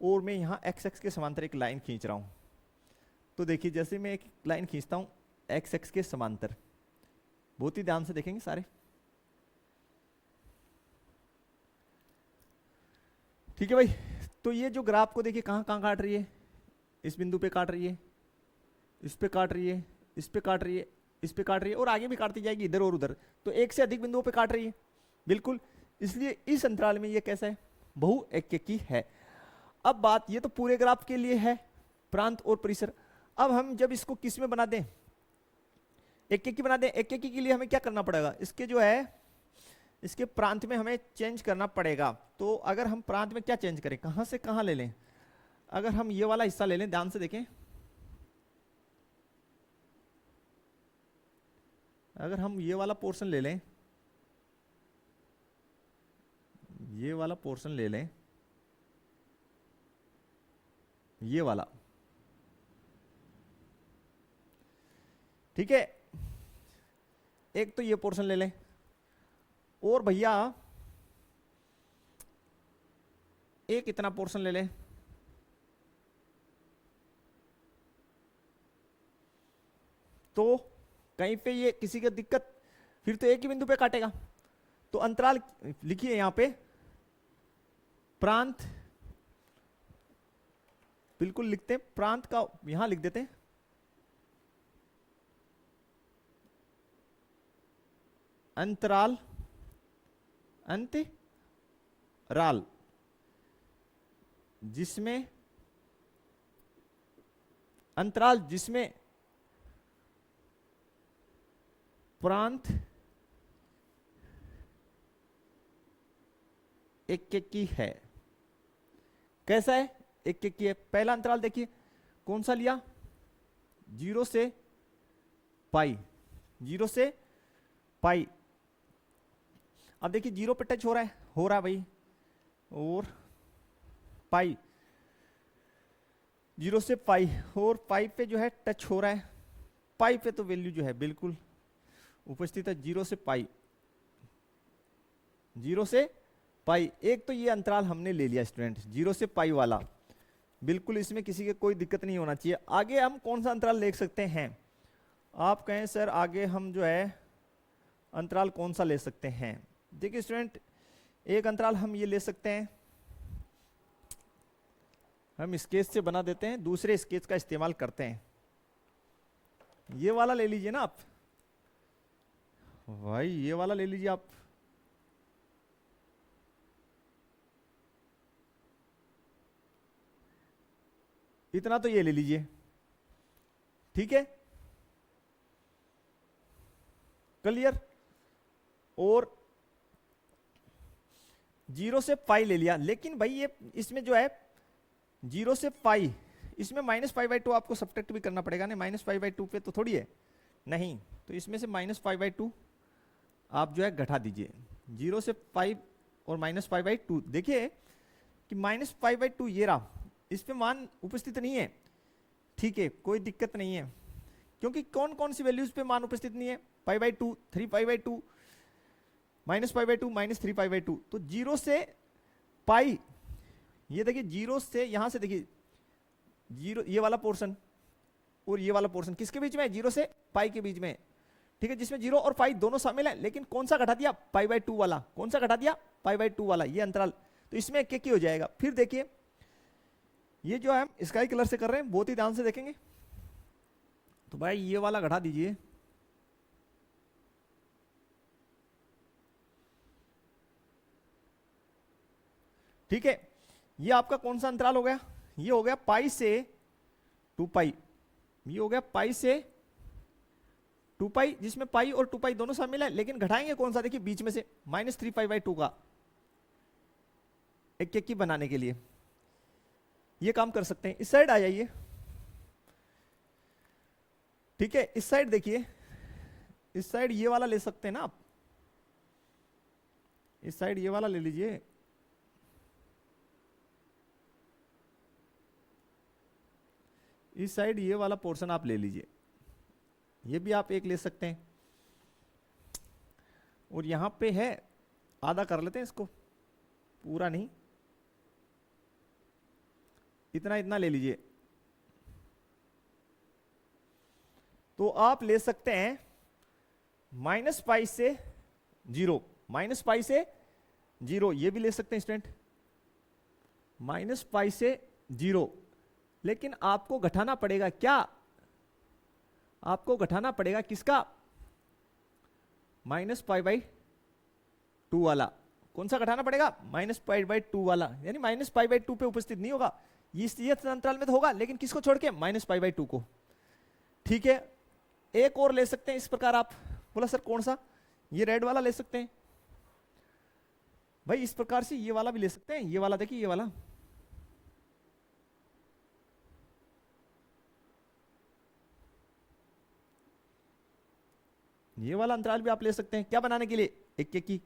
और मैं यहाँ एक्स एक्स के समांतर एक लाइन खींच रहा हूँ। तो देखिए जैसे मैं एक लाइन खींचता हूँ एक्स एक्स के समांतर, बहुत ही ध्यान से देखेंगे सारे, ठीक है भाई। तो ये जो ग्राफ को देखिए कहाँ कहाँ काट रही है, इस बिंदु पे काट रही है, इस पे काट रही है, इस पे काट रही है, इस पे काट रही है, और आगे भी काटती जाएगी इधर और उधर, तो एक से अधिक बिंदुओं पे काट रही है बिल्कुल। इसलिए इस अंतराल में ये कैसा है, बहु एककी है। अब बात ये तो पूरे ग्राफ के लिए है, प्रांत और परिसर। अब हम जब इसको किस में बना दें, एककी बना दें, एककी के लिए हमें क्या करना पड़ेगा, इसके जो है इसके प्रांत में हमें चेंज करना पड़ेगा। तो अगर हम प्रांत में क्या चेंज करें, कहां से कहां ले लें, अगर हम ये वाला हिस्सा ले लें, ध्यान से देखें, अगर हम ये वाला पोर्शन ले लें, ये वाला पोर्शन ले लें, ये वाला, ठीक है, एक तो ये पोर्शन ले लें, और भैया एक इतना पोर्शन ले लें, तो कहीं पे ये किसी की दिक्कत, फिर तो एक ही बिंदु पे काटेगा। तो अंतराल लिखिए यहां पे, प्रांत बिल्कुल लिखते हैं, प्रांत का यहां लिख देते हैं, अंतराल, अंतराल जिसमें, अंतराल जिसमें प्रांत एककी है। कैसा है, एककी है। पहला अंतराल देखिए कौन सा लिया, 0 से पाई, 0 से पाई। अब देखिए 0 पे टच हो रहा है भाई, और पाई, 0 से पाई, और पाई पे जो है टच हो रहा है, पाई पे तो वैल्यू जो है बिल्कुल उपस्थित है, 0 से पाई, 0 से पाई। एक तो ये अंतराल हमने ले लिया स्टूडेंट, 0 से पाई वाला, बिल्कुल इसमें किसी के कोई दिक्कत नहीं होना चाहिए। आगे हम कौन सा अंतराल ले सकते हैं, आप कहें सर आगे हम जो है अंतराल कौन सा ले सकते हैं। देखिए स्टूडेंट, एक अंतराल हम ये ले सकते हैं, हम स्केच से बना देते हैं, दूसरे स्केच का इस्तेमाल करते हैं। ये वाला ले लीजिए ना आप भाई, ये वाला ले लीजिए आप, इतना तो ये ले लीजिए, ठीक है, क्लियर। और 0 से पाई ले लिया, लेकिन भाई ये इसमें जो है 0 से पाई, इसमें -π/2 आपको सब्ट्रैक्ट भी करना पड़ेगा ना, -π/2 पे तो थोड़ी है, नहीं, तो इसमें से -π/2 आप जो है घटा दीजिए, 0 से पाई और -π/2। देखिए कि -π/2 ये रहा, इस पे मान उपस्थित नहीं है, ठीक है, कोई दिक्कत नहीं है, क्योंकि कौन कौन सी वैल्यूज पे मान उपस्थित नहीं है, π/2, 3π/2, -π/2, -3π/2। तो 0 से पाई, ये देखिए 0 से यहां से देखिए 0, ये वाला पोर्शन और ये वाला पोर्शन किसके बीच में है, 0 से पाई के बीच में, ठीक है, जिसमें 0 और पाई दोनों शामिल है, लेकिन कौन सा घटा दिया, π/2 वाला, कौन सा घटा दिया, π/2 वाला, ये अंतराल, तो इसमें एककी हो जाएगा। फिर देखिए ये जो है हम स्काई कलर से कर रहे हैं, बहुत ही ध्यान से देखेंगे, तो भाई ये वाला घटा दीजिए, ठीक है, ये आपका कौन सा अंतराल हो गया, ये हो गया पाई से 2π, ये हो गया पाई से 2π, जिसमें पाई और 2π दोनों शामिल है, लेकिन घटाएंगे कौन सा, देखिए बीच में से -3π/2 का, एककी बनाने के लिए ये काम कर सकते हैं। इस साइड आ जाइए, ठीक है, इस साइड देखिए, इस साइड ये वाला ले सकते हैं ना आप, इस साइड ये वाला ले लीजिए, इस साइड ये वाला पोर्शन आप ले लीजिए, ये भी आप एक ले सकते हैं, और यहां पे है आधा कर लेते हैं इसको, पूरा नहीं, इतना इतना ले लीजिए। तो आप ले सकते हैं -π से 0, -π से 0, ये भी ले सकते हैं स्टूडेंट, माइनस पाई से 0, लेकिन आपको घटाना पड़ेगा क्या, आपको घटाना पड़ेगा किसका, माइनस पाई बाई 2 वाला। कौन सा घटाना पड़ेगा, माइनस पाई बाई 2 वाला, यानी माइनस पाई बाई 2 पे उपस्थित नहीं होगा, ये अंतराल में तो होगा, लेकिन किसको छोड़ के, माइनस पाई बाई 2 को। ठीक है, एक और ले सकते हैं इस प्रकार आप, बोला सर कौन सा, ये रेड वाला ले सकते हैं भाई, इस प्रकार से ये वाला भी ले सकते हैं, ये वाला देखिए, ये वाला अंतराल भी आप ले सकते हैं, क्या बनाने के लिए, एक एक की।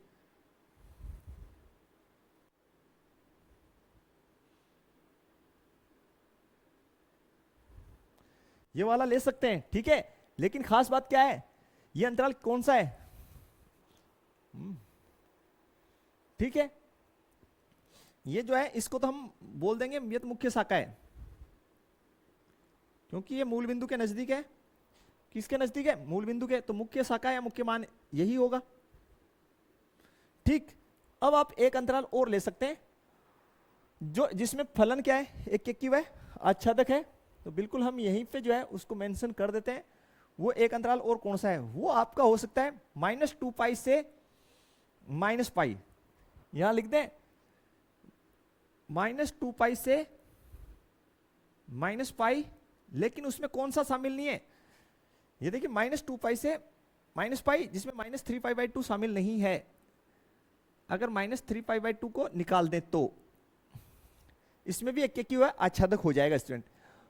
ये वाला ले सकते हैं, ठीक है, लेकिन खास बात क्या है, ये अंतराल कौन सा है, ठीक है, ये जो है इसको तो हम बोल देंगे ये तो मुख्य शाखा है, क्योंकि ये मूल बिंदु के नजदीक है, किसके नजदीक है, मूल बिंदु के, तो मुख्य शाखा या मुख्य मान यही होगा। ठीक, अब आप एक अंतराल और ले सकते हैं जो जिसमें फलन क्या है, एक एक की वह आच्छादक है, तो बिल्कुल हम यहीं पे जो है उसको मेंशन कर देते हैं। वो एक अंतराल और कौन सा है, वो आपका हो सकता है -2 पाई से माइनस पाई, यहां लिख दें -2 पाई से माइनस पाई, लेकिन उसमें कौन सा शामिल नहीं है, ये देखिए -2 पाई से माइनस पाई, जिसमें -3 पाई बाई 2 शामिल नहीं है। अगर -3 पाई बाई 2 को निकाल दें तो इसमें भी एक एक हुआ आच्छादक हो जाएगा स्टूडेंट।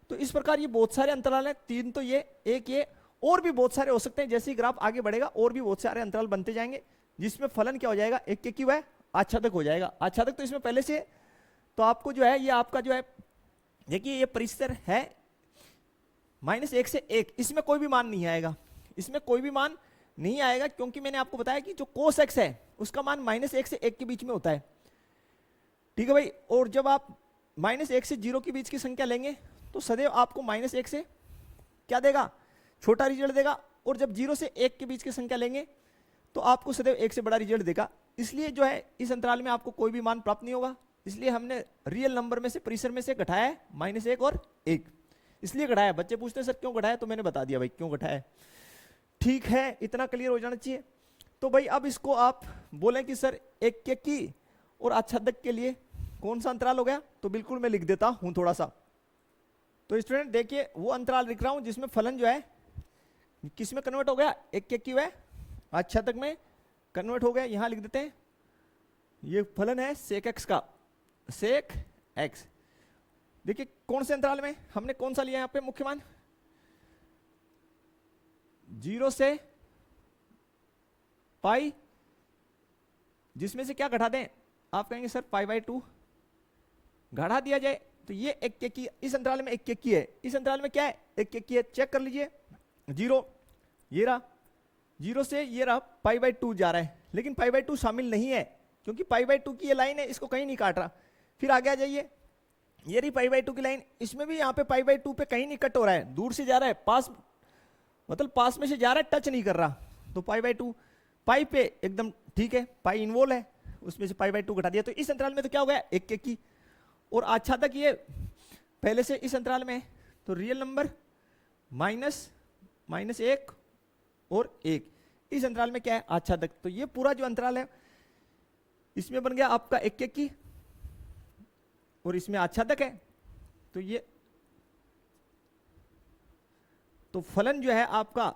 तो इस प्रकार ये बहुत सारे अंतराल हैं, 3 तो ये, एक ये, और भी बहुत सारे हो सकते हैं। जैसे ही ग्राफ आगे बढ़ेगा और भी बहुत सारे अंतराल बनते जाएंगे, जिसमें फलन क्या हो जाएगा, एक एक हुआ आच्छादक हो जाएगा। आच्छादक तो इसमें पहले से, तो आपको जो है ये आपका जो है, देखिए ये परिसर है -1 से 1, इसमें कोई भी मान नहीं आएगा, इसमें कोई भी मान नहीं आएगा, क्योंकि मैंने आपको बताया कि जो कोस x है उसका मान -1 से 1 के बीच में होता है। ठीक है भाई, और जब आप -1 से 0 के बीच की संख्या लेंगे तो सदैव आपको -1 से क्या देगा, छोटा रिजल्ट देगा, और जब 0 से 1 के बीच की संख्या लेंगे तो आपको सदैव 1 से बड़ा रिजल्ट देगा। इसलिए जो है इस अंतराल में आपको कोई भी मान प्राप्त नहीं होगा, इसलिए हमने रियल नंबर में से, परिसर में से घटाया है -1 और 1, इसलिए घटाया। बच्चे पूछते हैं सर क्यों घटाया, तो मैंने बता दिया भाई क्यों घटाया। ठीक है, इतना क्लियर हो जाना चाहिए। तो भाई अब इसको आप बोलें कि सर एक एक की और आच्छादक के लिए कौन सा अंतराल हो गया, तो बिल्कुल मैं लिख देता हूं थोड़ा सा। तो स्टूडेंट देखिए वो अंतराल लिख रहा हूं जिसमें फलन जो है किस में कन्वर्ट हो गया, एक एक की वह आच्छादक में कन्वर्ट हो गया। यहां लिख देते हैं, ये फलन है सेक एक्स का, सेक एक्स। देखिए कौन से अंतराल में हमने कौन सा लिया यहां पे मुख्य मान, 0 से पाई, जिसमें से क्या घटा दें, आप कहेंगे सर पाई बाई 2 घटा दिया जाए, तो ये एक एक की, इस अंतराल में एक एक की है, इस अंतराल में क्या है, एक एक की है, चेक कर लीजिए। 0 ये रहा, 0 से ये रहा पाई बाई 2 जा रहा है, लेकिन पाई बाई 2 शामिल नहीं है, क्योंकि पाई बाई 2 की ये लाइन है, इसको कहीं नहीं काट रहा। फिर आगे आ जाइए, ये रही पाई बाई 2 की लाइन, इसमें भी यहाँ पे पाई बाई 2 पे कहीं नहीं कट हो रहा है, दूर से जा रहा है, पास मतलब पास में से जा रहा है, टच नहीं कर रहा, तो पाई बाई 2 पाई पे एकदम ठीक है, पाई इन्वॉल्व है, उसमें से पाई बाई 2 घटा दिया, तो इस अंतराल में तो क्या हो गया, एक एक की। और आच्छादक ये पहले से इस अंतराल में, तो रियल नंबर -1 और 1, इस अंतराल में क्या है, आच्छादक। तो ये पूरा जो अंतराल है इसमें बन गया आपका एक एक की, और इसमें आच्छादक है, तो ये तो फलन जो है आपका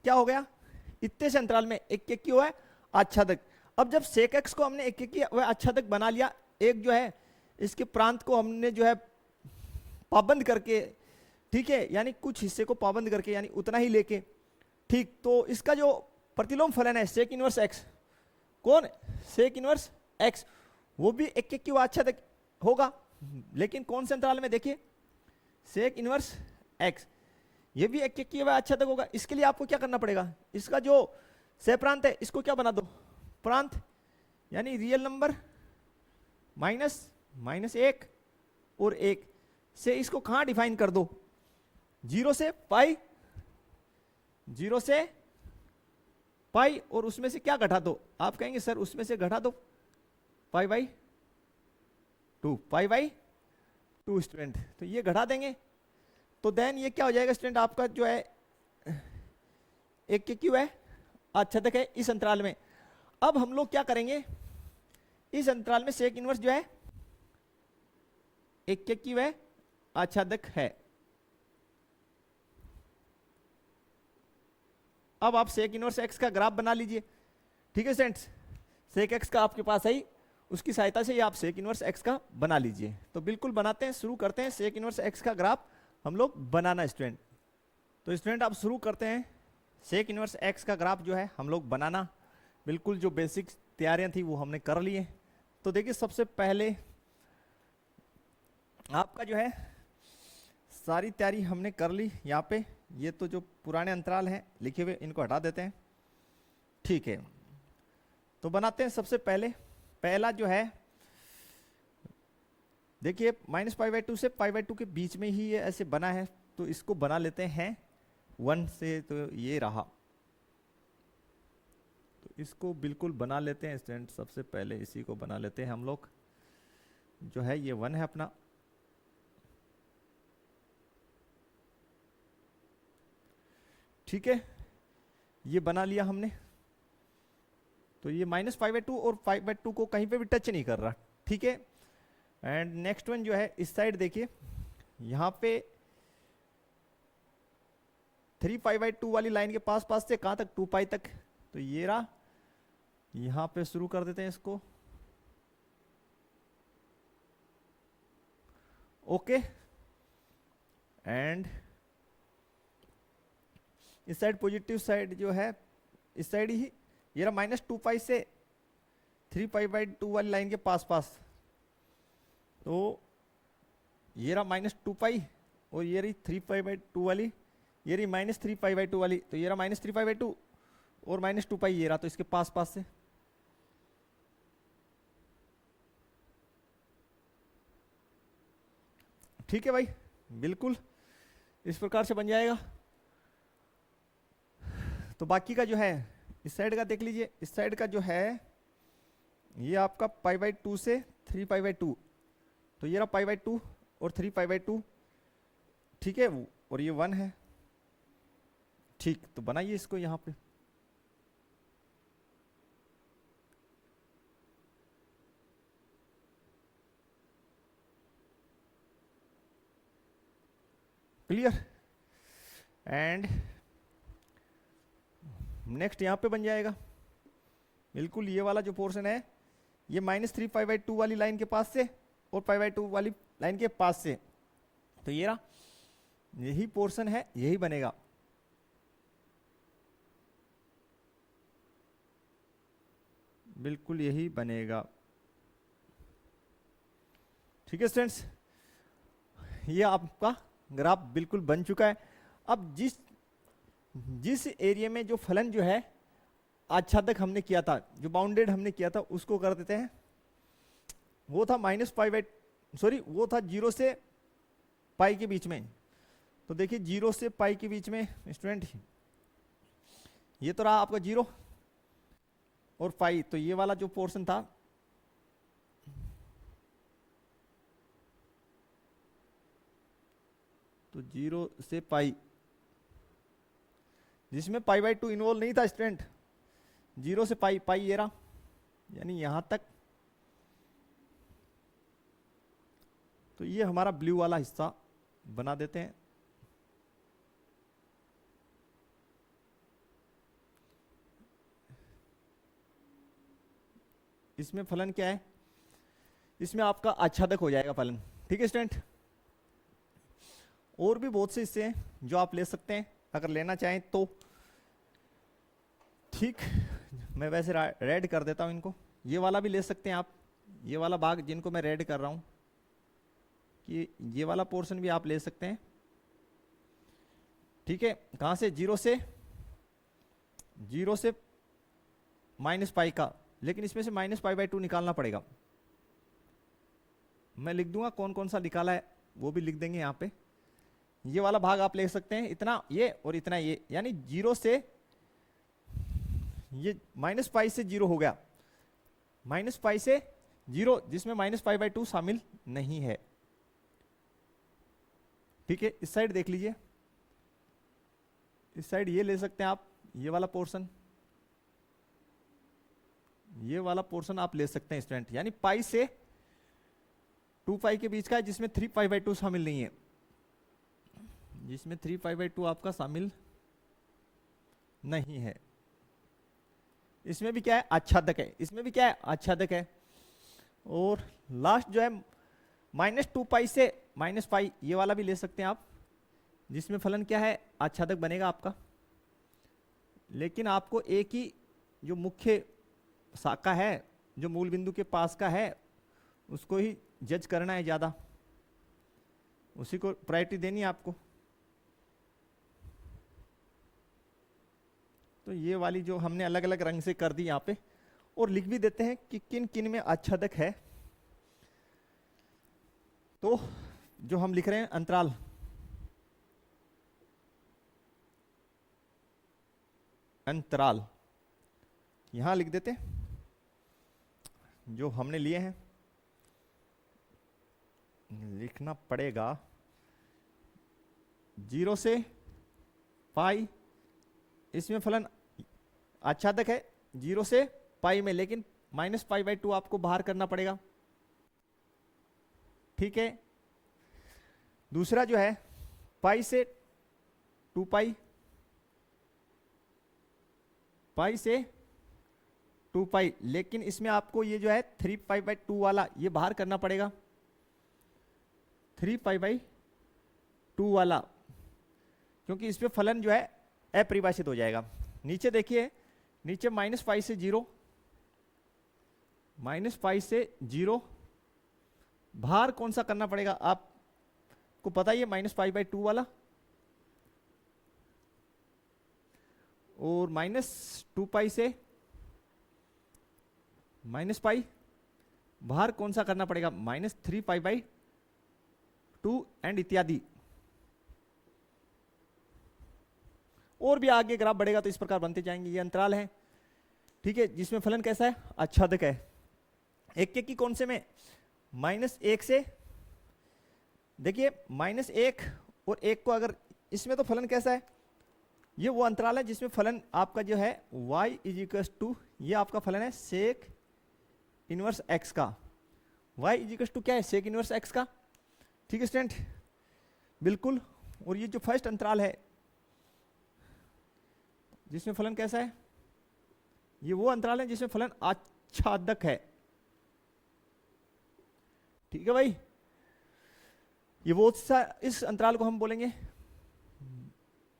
क्या हो गया, इतने से अंतराल में एक एक की हुआ है आच्छादक। अब जब सेक एक्स को हमने एक एक की वह आच्छादक बना लिया, एक जो है इसके प्रांत को हमने जो है पाबंद करके, ठीक है, यानी कुछ हिस्से को पाबंद करके, यानी उतना ही लेके, ठीक, तो इसका जो प्रतिलोम फलन है सेक इनवर्स एक्स, कौन, सेक इनवर्स एक्स, वो भी एक एक की आच्छादक होगा, लेकिन कौन से अंतराल में, देखिए सेक इनवर्स एक्स, ये भी एक एक की आच्छादक होगा। इसके लिए आपको क्या करना पड़ेगा, इसका जो सह प्रांत है इसको क्या बना दो, प्रांत, यानी रियल नंबर -1 और 1 से इसको कहां डिफाइन कर दो, 0 से पाई, 0 से पाई, और उसमें से क्या घटा दो, आप कहेंगे सर उसमें से घटा दो pi by 2 pi by 2 student. तो ये घटा देंगे तो देन ये क्या हो जाएगा स्टूडेंट, आपका जो है एक के क्यू है आच्छादक है इस अंतराल में। अब हम लोग क्या करेंगे, इस अंतराल में सेक इनवर्स जो है एक के क्यू है आच्छादक है। अब आप सेक इनवर्स एक्स का ग्राफ बना लीजिए, ठीक है स्टूडेंट्स। सेक एक्स का आपके पास है, उसकी सहायता से ये आप सेक इनवर्स एक्स का बना लीजिए। तो बिल्कुल बनाते हैं, शुरू करते हैं सेक इनवर्स एक्स का ग्राफ हम लोग बनाना स्टूडेंट। तो स्टूडेंट आप शुरू करते हैं सेक इनवर्स एक्स का ग्राफ जो है हम लोग बनाना। बिल्कुल जो बेसिक तैयारियां थी वो हमने कर ली है। तो देखिए सबसे पहले आपका जो है सारी तैयारी हमने कर ली। यहाँ पे ये तो जो पुराने अंतराल हैं लिखे हुए इनको हटा देते हैं, ठीक है। तो बनाते हैं सबसे पहले, पहला जो है देखिए -π/2 से π/2 के बीच में ही ये ऐसे बना है, तो इसको बना लेते हैं 1 से। तो ये रहा, तो इसको बिल्कुल बना लेते हैं स्टूडेंट। सबसे पहले इसी को बना लेते हैं हम लोग, जो है ये 1 है अपना। ठीक है, ये बना लिया हमने। तो ये -π/2 और π/2 को कहीं पे भी टच नहीं कर रहा, ठीक है। एंड नेक्स्ट वन जो है इस साइड देखिए, यहाँ पे 3π/2 वाली लाइन के पास पास से कहाँ तक 2π तक। तो ये रहा, यहाँ पे शुरू कर देते हैं इसको, ओके। एंड इस साइड पॉजिटिव साइड जो है इस साइड ही, ये रहा -2π से 3π/2 वाली लाइन के पास पास। तो ये रहा -2π और ये रही 3π/2 वाली, ये रही -3π/2 वाली। तो ये रहा -3π/2 और -2π ये रहा, तो इसके पास पास से। ठीक है भाई, बिल्कुल इस प्रकार से बन जाएगा। तो बाकी का जो है इस साइड का देख लीजिए, इस साइड का जो है ये आपका π/2 से 3π/2। तो ये रहा π/2 और 3π/2, ठीक है। और ये 1 है, ठीक। तो बनाइए इसको यहाँ पे, क्लियर। एंड नेक्स्ट यहाँ पे बन जाएगा बिल्कुल ये वाला जो पोर्शन है, ये -3π/2 वाली लाइन के पास से और π/2 वाली लाइन के पास से। तो ये रहा, यही पोर्शन है, यही बनेगा। बिल्कुल यही बनेगा, ठीक है स्टूडेंट्स। ये आपका ग्राफ बिल्कुल बन चुका है। अब जिस एरिया में जो फलन जो है आच्छादक हमने किया था, जो बाउंडेड हमने किया था, उसको कर देते हैं। वो था वो था 0 से पाई के बीच में। तो देखिए 0 से पाई के बीच में स्टूडेंट, ये तो रहा आपका 0 और पाई। तो ये वाला जो पोर्शन था, तो 0 से पाई, जिसमें π/2 इन्वॉल्व नहीं था स्टूडेंट। 0 से पाई, पाई ये रहा, यानी यहां तक। तो ये हमारा ब्लू वाला हिस्सा बना देते हैं। इसमें फलन क्या है, इसमें आपका आच्छादक हो जाएगा फलन, ठीक है स्टूडेंट। और भी बहुत से हिस्से हैं जो आप ले सकते हैं अगर लेना चाहें तो, ठीक। मैं वैसे रेड कर देता हूं इनको। ये वाला भी ले सकते हैं आप, ये वाला भाग जिनको मैं रेड कर रहा हूं, कि ये वाला पोर्शन भी आप ले सकते हैं, ठीक है। कहां से, 0 से -π का, लेकिन इसमें से -π/2 निकालना पड़ेगा। मैं लिख दूंगा कौन कौन सा निकाला है, वो भी लिख देंगे यहाँ पे। ये वाला भाग आप ले सकते हैं, इतना ये और इतना ये, यानी 0 से ये -π से 0 हो गया, -π से जीरो जिसमें माइनस पाई बाई टू शामिल नहीं है। ठीक है, इस साइड देख लीजिए, इस साइड ये ले सकते हैं आप, ये वाला पोर्शन, ये वाला पोर्शन आप ले सकते हैं स्टूडेंट, यानी पाई से 2 पाई के बीच का है, जिसमें 3 पाई बाई टू शामिल नहीं है, जिसमें 3 पाई बाई टू आपका शामिल नहीं है। इसमें भी क्या है, आच्छादक है, इसमें भी क्या है, आच्छादक है। और लास्ट जो है -2 पाई से माइनस पाई, ये वाला भी ले सकते हैं आप, जिसमें फलन क्या है, आच्छादक बनेगा आपका। लेकिन आपको एक ही जो मुख्य शाखा है, जो मूल बिंदु के पास का है, उसको ही जज करना है ज्यादा, उसी को प्रायोरिटी देनी है आपको। तो ये वाली जो हमने अलग अलग रंग से कर दी यहाँ पे, और लिख भी देते हैं कि किन किन में आच्छादक है। तो जो हम लिख रहे हैं अंतराल, अंतराल यहां लिख देते हैं, जो हमने लिए हैं लिखना पड़ेगा 0 से पाई, इसमें फलन आच्छादक है 0 से पाई में, लेकिन माइनस पाई बाई टू आपको बाहर करना पड़ेगा। ठीक है, दूसरा जो है पाई से 2 पाई, पाई से 2 पाई, लेकिन इसमें आपको ये जो है 3 पाई बाई टू वाला ये बाहर करना पड़ेगा, 3 पाई बाई टू वाला, क्योंकि इसमें फलन जो है अपरिभाषित हो जाएगा। नीचे देखिए, नीचे माइनस पाई से 0, माइनस पाई से 0 बाहर कौन सा करना पड़ेगा आपको पता ही है, माइनस पाई बाई टू वाला, और -2 पाई से माइनस पाई बाहर कौन सा करना पड़ेगा, -3 पाई बाई टू एंड इत्यादि। और भी आगे ग्राफ बढ़ेगा तो इस प्रकार बनते जाएंगे। ये अंतराल है, ठीक है, जिसमें फलन कैसा है, आच्छादक है। एक के की कौन से में, -1 से, देखिए -1 और 1 को अगर इसमें, तो फलन कैसा है, ये वो अंतराल है जिसमें फलन आपका जो है y इजिकल्स टू, ये आपका फलन है सेक इनवर्स x का, y इजिकल्स टू क्या है, सेक इनवर्स x का। ठीक है स्टूडेंट, बिल्कुल। और ये जो फर्स्ट अंतराल है जिसमें फलन कैसा है, ये वो अंतराल है जिसमें फलन आच्छादक है। ठीक है भाई, ये वो इस अंतराल को हम बोलेंगे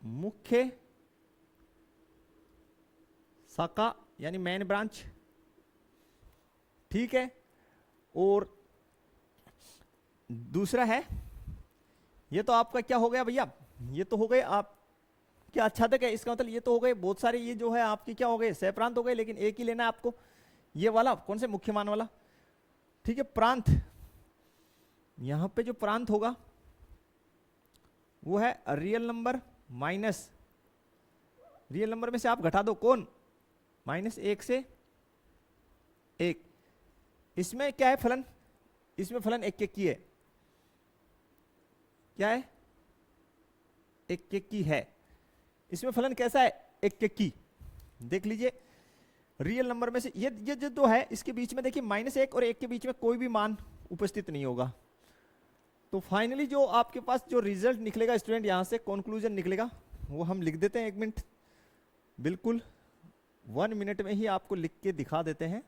मुख्य शाखा, यानी मेन ब्रांच। ठीक है, और दूसरा है, ये तो आपका क्या हो गया भैया, ये तो हो गए आप क्या आच्छादक है, इसका मतलब ये तो हो गए बहुत सारे, ये जो है आपके क्या हो गए, सहप्रांत हो गए, लेकिन एक ही लेना है आपको, ये वाला कौन से, मुख्य मान वाला। ठीक है, प्रांत, यहां पे जो प्रांत होगा वो है real number minus, real number में से आप घटा दो कौन, -1 से 1। इसमें क्या है फलन, इसमें फलन 1 की है, क्या है, 1 की है। इसमें फलन कैसा है, 1 की, देख लीजिए रियल नंबर में से ये जो तो है, इसके बीच में देखिए -1 और 1 के बीच में कोई भी मान उपस्थित नहीं होगा। तो फाइनली जो आपके पास जो रिजल्ट निकलेगा स्टूडेंट, यहां से कंक्लूजन निकलेगा, वो हम लिख देते हैं 1 मिनट, बिल्कुल 1 मिनट में ही आपको लिख के दिखा देते हैं।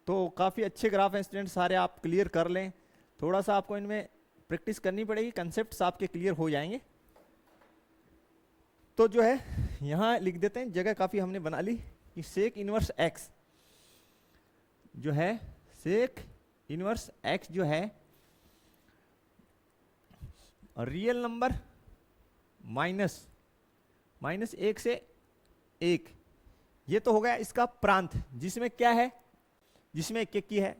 तो काफ़ी अच्छे ग्राफ हैं स्टूडेंट, सारे आप क्लियर कर लें, थोड़ा सा आपको इनमें प्रैक्टिस करनी पड़ेगी, कंसेप्ट्स आपके क्लियर हो जाएंगे। तो जो है यहाँ लिख देते हैं, जगह काफ़ी हमने बना ली कि सेक इनवर्स x जो है, सेक इनवर्स x जो है रियल नंबर -1 से 1, ये तो हो गया इसका प्रांत, जिसमें क्या है, जिसमें एक एक की है।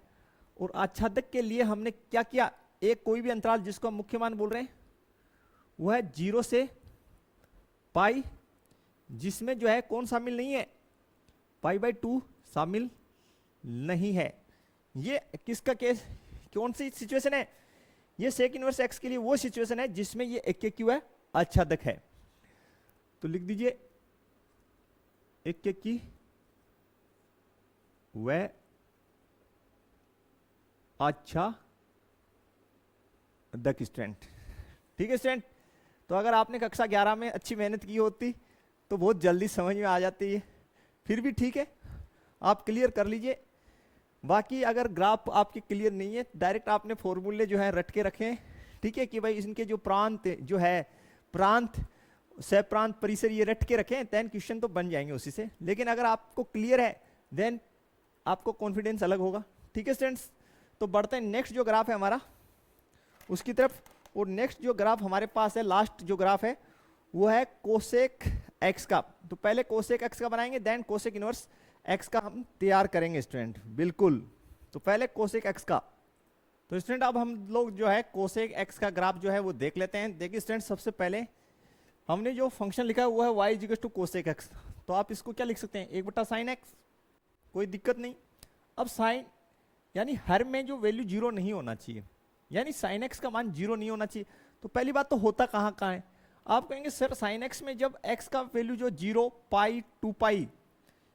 और आच्छादक के लिए हमने क्या किया, एक कोई भी अंतराल जिसको हम मुख्य मान बोल रहे हैं वो है 0 से पाई, जिसमें जो है कौन शामिल नहीं है, π/2 शामिल नहीं है। ये किसका केस, कौन सी सिचुएशन है, ये सेक इनवर्स एक्स के लिए वो सिचुएशन है जिसमें ये एक एक क्यू है, आच्छादक है। तो लिख दीजिए एक एक की वह आच्छादक स्टूडेंट। ठीक है स्टूडेंट, तो अगर आपने कक्षा 11 में अच्छी मेहनत की होती तो बहुत जल्दी समझ में आ जाती है, फिर भी ठीक है आप क्लियर कर लीजिए। बाकी अगर ग्राफ आपके क्लियर नहीं है, डायरेक्ट आपने फॉर्मूले जो है रट के रखें, ठीक है, कि भाई इनके जो प्रांत जो है, प्रांत सप्रांत परिसर ये रट के रखें, देन क्वेश्चन तो बन जाएंगे उसी से। लेकिन अगर आपको क्लियर है देन आपको कॉन्फिडेंस अलग होगा। ठीक है स्टूडेंट्स, तो बढ़ते हैं नेक्स्ट जो ग्राफ है हमारा उसकी तरफ। और नेक्स्ट जो ग्राफ हमारे पास है, लास्ट जो ग्राफ है वो है कोसेक एक्स का। तो पहले कोसेक एक्स का बनाएंगे, देन कोसेक इनवर्स एक्स का हम तैयार करेंगे स्टूडेंट, बिल्कुल। तो पहले कोसेक एक्स का। तो स्टूडेंट अब हम लोग जो है कोसेक एक्स का ग्राफ जो है वो देख लेते हैं। देखिए स्टूडेंट, सबसे पहले हमने जो फंक्शन लिखा हुआ है y equal to cosec x, तो आप इसको क्या लिख सकते हैं, 1/sin x, कोई दिक्कत नहीं। अब साइन यानी हर में जो वैल्यू 0 नहीं होना चाहिए, यानी sin x का मान 0 नहीं होना चाहिए। तो पहली बात तो होता कहाँ है, आप कहेंगे सर sin x में जब x का वैल्यू जो 0, पाई, 2π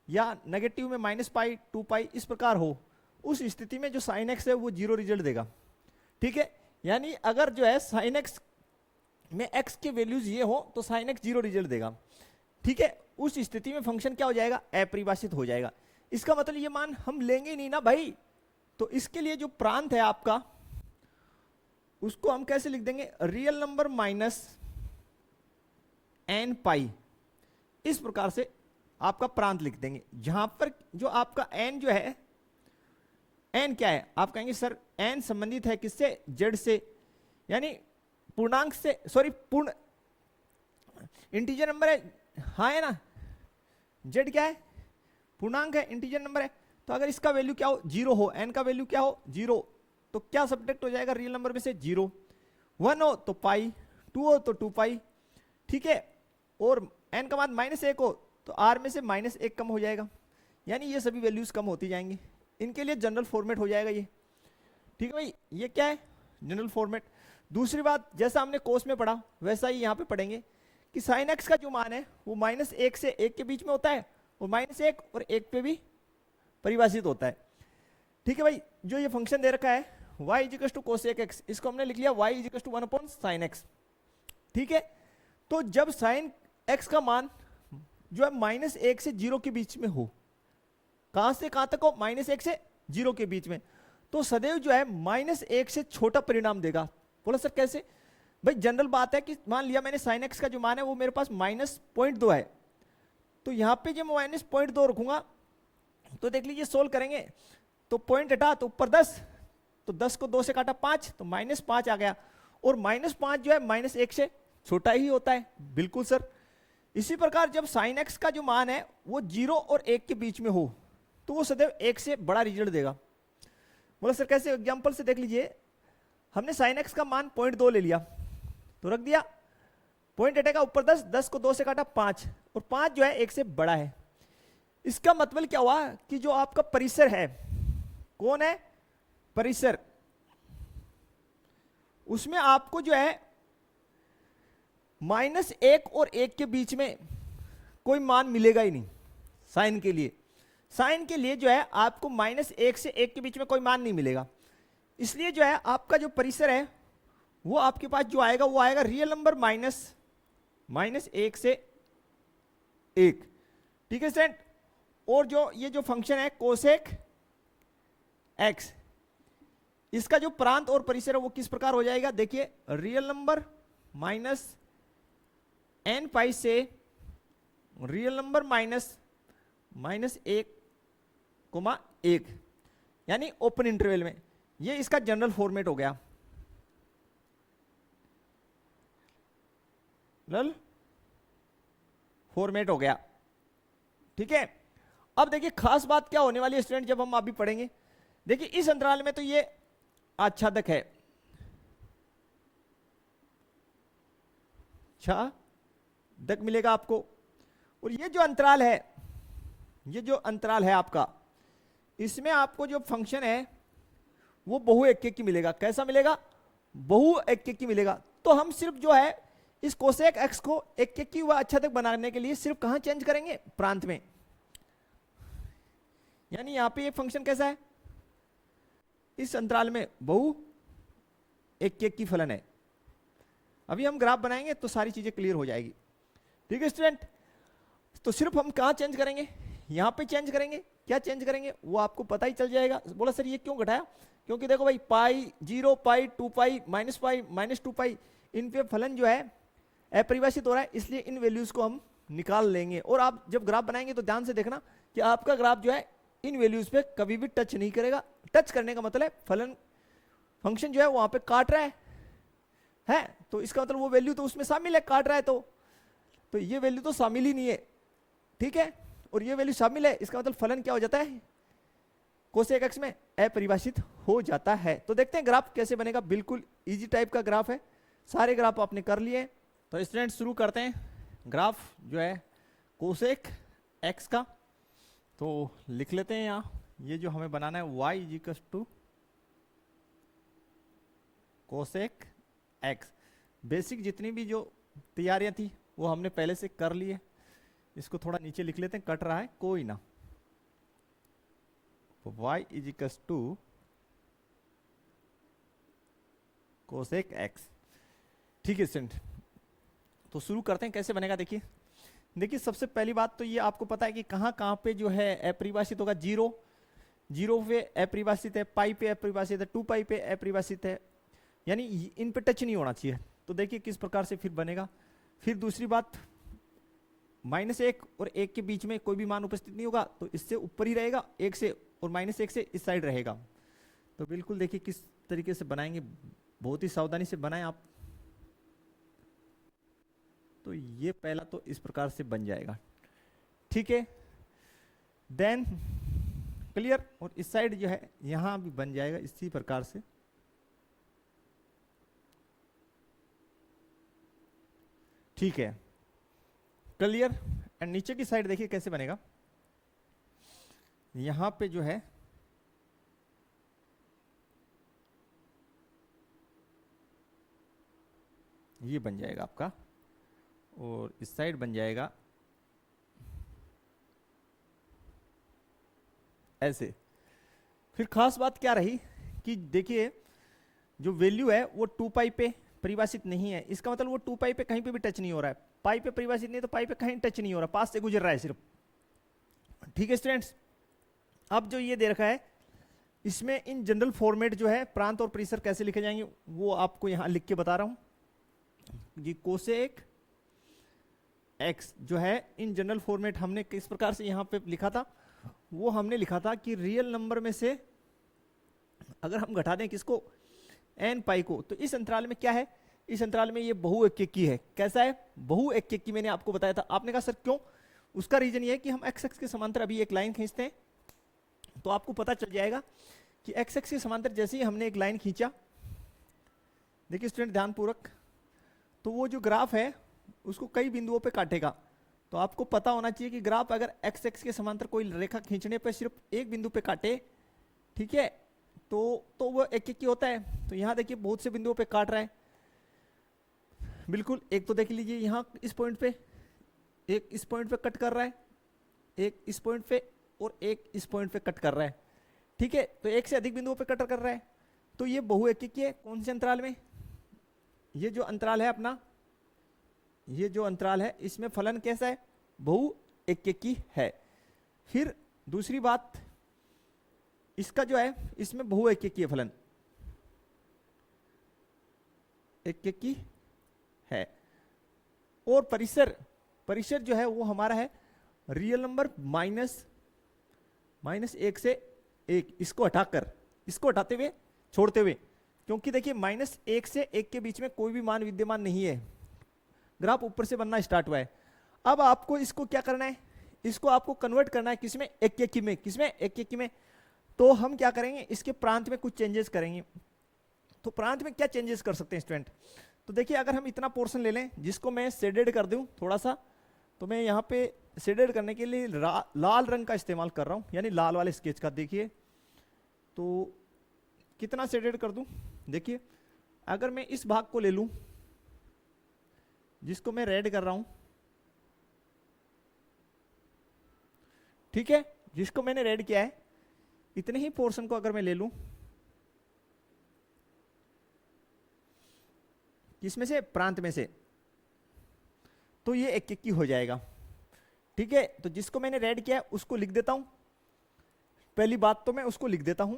या नेगेटिव में -π, 2π इस प्रकार हो, उस स्थिति में जो sin x है वो 0 रिजल्ट देगा। ठीक है, यानी अगर जो है sin x में x के वैल्यूज ये हो तो sin x 0 रिजल्ट देगा। ठीक है, उस स्थिति में फंक्शन क्या हो जाएगा, अपरिभाषित हो जाएगा। इसका मतलब ये मान हम लेंगे ही नहीं ना भाई। तो इसके लिए जो प्रांत है आपका उसको हम कैसे लिख देंगे, रियल नंबर माइनस n π, इस प्रकार से आपका प्रांत लिख देंगे। जहां पर जो आपका n जो है, n क्या है, आप कहेंगे सर n संबंधित है किससे, z से, यानी पूर्णांक से, सॉरी पूर्ण इंटीजर नंबर है, हाँ है ना, z क्या है, पूर्णांक है, इंटीजर नंबर है। तो अगर इसका वैल्यू क्या हो, 0 हो, n का वैल्यू क्या हो, 0, तो क्या सब्ट्रैक्ट हो जाएगा रियल नंबर में से, 0। 1 हो तो पाई, 2 हो तो 2π। ठीक है, और n का मान -1 हो तो r में से -1 कम हो जाएगा, यानी ये सभी वैल्यूज कम होती जाएंगी। इनके लिए जनरल फॉर्मेट हो जाएगा ये। ठीक है भाई, ये क्या है, जनरल फॉर्मेट। दूसरी बात, जैसा हमने कोर्स में पढ़ा वैसा ही यहाँ पे पढ़ेंगे कि sin x का जो मान है वो -1 से 1 के बीच में होता है, और -1 और 1 पे भी परिभाषित होता है। ठीक है भाई, जो ये फंक्शन दे रखा है y equal to cosec x, इसको हमने लिख लिया y equal to 1/sin x। ठीक है, तो जब sin x का मान जो है -1 से 0 के बीच में हो, कहां से कहां तक हो, -1 से 0 के बीच में, तो सदैव जो है -1 से छोटा परिणाम देगा। बोला सर कैसे, भाई जनरल बात है कि मान लिया मैंने sin x का जो मान है वो मेरे पास -0.2 है, तो यहां पे जब मैं -0.2 रखूंगा तो देख लीजिए सोल्व करेंगे तो पॉइंट हटा तो ऊपर 10, तो 10 को 2 से काटा 5, तो -5 आ गया। और -5 जो है -1 से छोटा ही होता है, बिल्कुल सर। इसी प्रकार जब sin x का जो मान है वो 0 और 1 के बीच में हो तो वो सदैव 1 से बड़ा रिजल्ट देगा। बोला सर कैसे, एग्जांपल से देख लीजिए, हमने sin x का मान 0.2 ले लिया, तो रख दिया, पॉइंट हटेगा ऊपर 10, 10 को 2 से काटा 5, और 5 जो है 1 से बड़ा है। इसका मतलब क्या हुआ कि जो आपका परिसर है, कौन है परिसर, उसमें आपको जो है -1 और 1 के बीच में कोई मान मिलेगा ही नहीं। साइन के लिए, साइन के लिए जो है आपको -1 से 1 के बीच में कोई मान नहीं मिलेगा। इसलिए जो है आपका जो परिसर है वो आपके पास जो आएगा वो आएगा रियल नंबर -1 से 1। ठीक है स्टूडेंट, और जो ये जो फंक्शन है कोसेक एक्स, इसका जो प्रांत और परिसर है वो किस प्रकार हो जाएगा, देखिए रियल नंबर -n π से रियल नंबर -1, यानी ओपन इंटरवल में। ये इसका जनरल फॉर्मेट हो गया, जनरल फॉर्मेट हो गया। ठीक है, अब देखिए खास बात क्या होने वाली है स्टूडेंट, जब हम अभी पढ़ेंगे, देखिए इस अंतराल में तो ये आच्छादक है, आच्छादक मिलेगा आपको, और ये जो अंतराल है, ये जो अंतराल है आपका, इसमें आपको जो फंक्शन है वो बहु एककी मिलेगा। कैसा मिलेगा? बहु एककी मिलेगा। तो हम सिर्फ जो है इस कोसेक एक्स को एककी व आच्छादक बनाने के लिए सिर्फ कहां चेंज करेंगे? प्रांत में। यानी यहां पे ये फंक्शन कैसा है? इस अंतराल में बहु एककी फलन है। अभी हम ग्राफ बनाएंगे तो सारी चीजें क्लियर हो जाएगी। ठीक है स्टूडेंट, तो सिर्फ हम कहां चेंज करेंगे? यहां पे चेंज करेंगे। क्या चेंज करेंगे वो आपको पता ही चल जाएगा। बोला सर ये क्यों घटाया? क्योंकि देखो भाई पाई, 0 पाई, 2 पाई, माइनस 2 पाई, इन पे फलन जो है अपरिभाषित हो रहा है, इसलिए इन वैल्यूज को हम निकाल लेंगे। और आप जब ग्राफ बनाएंगे तो ध्यान से देखना कि आपका ग्राफ जो है इन वैल्यूज पे कभी भी टच नहीं करेगा। टच करने का मतलब फलन फंक्शन जो है वहां पे काट रहा है तो इसका मतलब वो वैल्यू तो उसमें शामिल है, काट रहा है तो ये वैल्यू तो शामिल ही नहीं है। ठीक है, और ये वैल्यू शामिल है, इसका मतलब फलन क्या हो जाता है? कोसेक एक्स में अपरिभाषित हो जाता है। तो देखते हैं ग्राफ कैसे बनेगा। बिल्कुल इजी टाइप का ग्राफ है, सारे ग्राफ आपने कर लिए। तो स्टूडेंट शुरू करते हैं ग्राफ जो है कोसेक एक्स का। तो लिख लेते हैं यहाँ, ये जो हमें बनाना है y equals to cosec x. Basic जितनी भी जो तैयारियां थी वो हमने पहले से कर ली है। इसको थोड़ा नीचे लिख लेते हैं, कट रहा है कोई ना। y equals to cosec x. ठीक है स्टूडेंट, तो शुरू करते हैं कैसे बनेगा। देखिए सबसे पहली बात तो ये आपको पता है कि कहां पे जो है अपरिभाषित होगा। 0 पे अपरिभाषित है, पाई पे अपरिभाषित है, 2 पाई पे अपरिभाषित है, यानी इन पे टच नहीं होना चाहिए। तो देखिए किस प्रकार से फिर बनेगा। फिर दूसरी बात, -1 और 1 के बीच में कोई भी मान उपस्थित नहीं होगा, तो इससे ऊपर ही रहेगा 1 से, और -1 से इस साइड रहेगा। तो बिल्कुल देखिए किस तरीके से बनाएंगे, बहुत ही सावधानी से बनाएं आप। तो ये पहला तो इस प्रकार से बन जाएगा। ठीक है, देन क्लियर। और इस साइड जो है यहां भी बन जाएगा इसी प्रकार से। ठीक है, क्लियर। एंड नीचे की साइड देखिए कैसे बनेगा। यहां पे जो है ये बन जाएगा आपका, और इस साइड बन जाएगा ऐसे। फिर खास बात क्या रही कि देखिए जो वैल्यू है वो 2 पाई पे परिभाषित नहीं है। इसका मतलब वो 2 पाई पे कहीं पे भी टच नहीं हो रहा है। पाई पे परिभाषित नहीं तो पाई पे कहीं टच नहीं हो रहा, पास से गुजर रहा है सिर्फ। ठीक है स्टूडेंट्स, अब जो ये दे रखा है इसमें इन जनरल फॉर्मेट जो है प्रांत और परिसर कैसे लिखे जाएंगे वो आपको यहां लिख के बता रहा हूं। ये कोसेक एक्स जो है इन जनरल फॉर्मेट हमने किस प्रकार से यहां पे लिखा था, वो हमने लिखा था कि रियल नंबर में से अगर हम घटा दें किसको, n पाई को, तो इस अंतराल में क्या है, इस अंतराल में ये बहु एककी है। कैसा है? बहु एककी। मैंने आपको बताया था। आपने कहा सर क्यों? उसका रीजन ये है कि हम एक्स एक्स के समांतर अभी एक लाइन खींचते हैं तो आपको पता चल जाएगा कि एक्स एक्स के समांतर जैसे ही हमने एक लाइन खींचा, देखिए स्टूडेंट ध्यानपूर्वक, तो वो जो ग्राफ है उसको कई बिंदुओं पे काटेगा। तो आपको पता होना चाहिए कि ग्राफ अगर एक्स एक्स के समांतर कोई रेखा खींचने पे सिर्फ एक बिंदु पे काटे, ठीक है, तो वो एक होता है। तो यहां देखिए बहुत से बिंदुओं पे काट रहा है। बिल्कुल, एक तो देख लीजिए यहां इस पॉइंट पे, एक इस पॉइंट पे कट कर रहा है, एक इस पॉइंट पे, और एक इस पॉइंट पे कट कर रहा है। ठीक है, तो एक से अधिक बिंदुओं पे कट कर रहा है। तो ये बहु एककी है। कौन से अंतराल में? ये जो अंतराल है अपना, ये जो अंतराल है इसमें फलन कैसा है? बहु एककी है। फिर दूसरी बात, इसका जो है इसमें बहु एककी है, फलन एककी है। और परिसर, परिसर जो है वो हमारा है रियल नंबर माइनस 1 से 1। इसको हटाकर, इसको हटाते हुए, छोड़ते हुए, क्योंकि देखिए -1 से 1 के बीच में कोई भी मान विद्यमान नहीं है। ग्राफ ऊपर से बनना स्टार्ट हुआ है। अब आपको इसको क्या करना है, इसको आपको कन्वर्ट करना है किसमें, एक्केकी में। किसमें, एक्केकी में। तो हम क्या करेंगे, इसके प्रांत में कुछ चेंजेस करेंगे। तो प्रांत में क्या चेंजेस कर सकते हैं स्टूडेंट, तो देखिए अगर हम इतना पोर्शन ले लें जिसको मैं शेडेड कर दूं थोड़ा सा, तो मैं यहाँ पे शेडेड करने के लिए लाल रंग का इस्तेमाल कर रहा हूँ, यानी लाल वाले स्केच का। देखिए तो कितना शेडेड कर दूं, देखिए अगर मैं इस भाग को ले लूं जिसको मैं रेड कर रहा हूं, ठीक है, जिसको मैंने रेड किया है, इतने ही पोर्शन को अगर मैं ले लूं, किसमें से, प्रांत में से, तो ये एक्केकी हो जाएगा। ठीक है, तो जिसको मैंने रेड किया है उसको लिख देता हूं। पहली बात तो मैं उसको लिख देता हूं,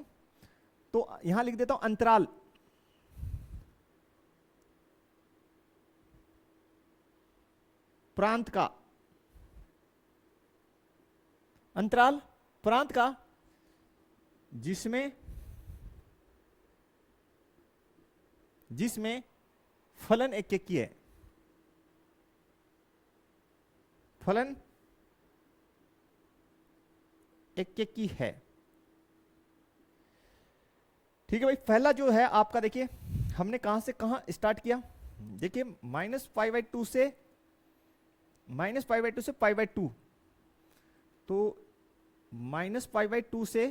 तो यहां लिख देता हूं अंतराल, प्रांत का, अंतराल प्रांत का जिसमें फलन एक्केकी है, फलन एक्केकी है। ठीक है भाई, पहला जो है आपका, देखिए हमने कहां से कहां स्टार्ट किया, देखिए -π/2 से -π/2 से π/2, तो -π/2 से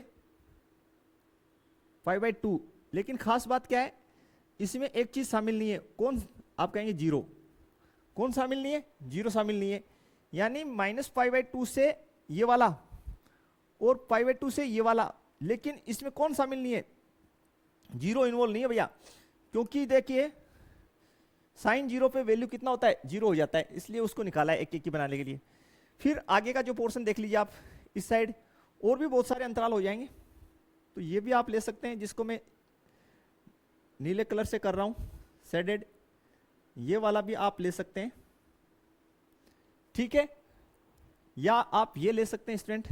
π/2, लेकिन खास बात क्या है, इसमें एक चीज शामिल नहीं है, कौन, आप कहेंगे जीरो। कौन शामिल नहीं है, जीरो शामिल नहीं है, यानी -π/2 से ये वाला और π/2 से ये वाला, लेकिन इसमें कौन शामिल नहीं है, जीरो इन्वॉल्व नहीं है भैया, क्योंकि देखिए साइन जीरो पे वैल्यू कितना होता है, जीरो हो जाता है, इसलिए उसको निकाला है एक्केकी बनाने के लिए। फिर आगे का जो पोर्शन देख लीजिए आप, इस साइड और भी बहुत सारे अंतराल हो जाएंगे, तो ये भी आप ले सकते हैं, जिसको मैं नीले कलर से कर रहा हूं शेडेड, ये वाला भी आप ले सकते हैं। ठीक है, या आप ये ले सकते हैं स्टूडेंट,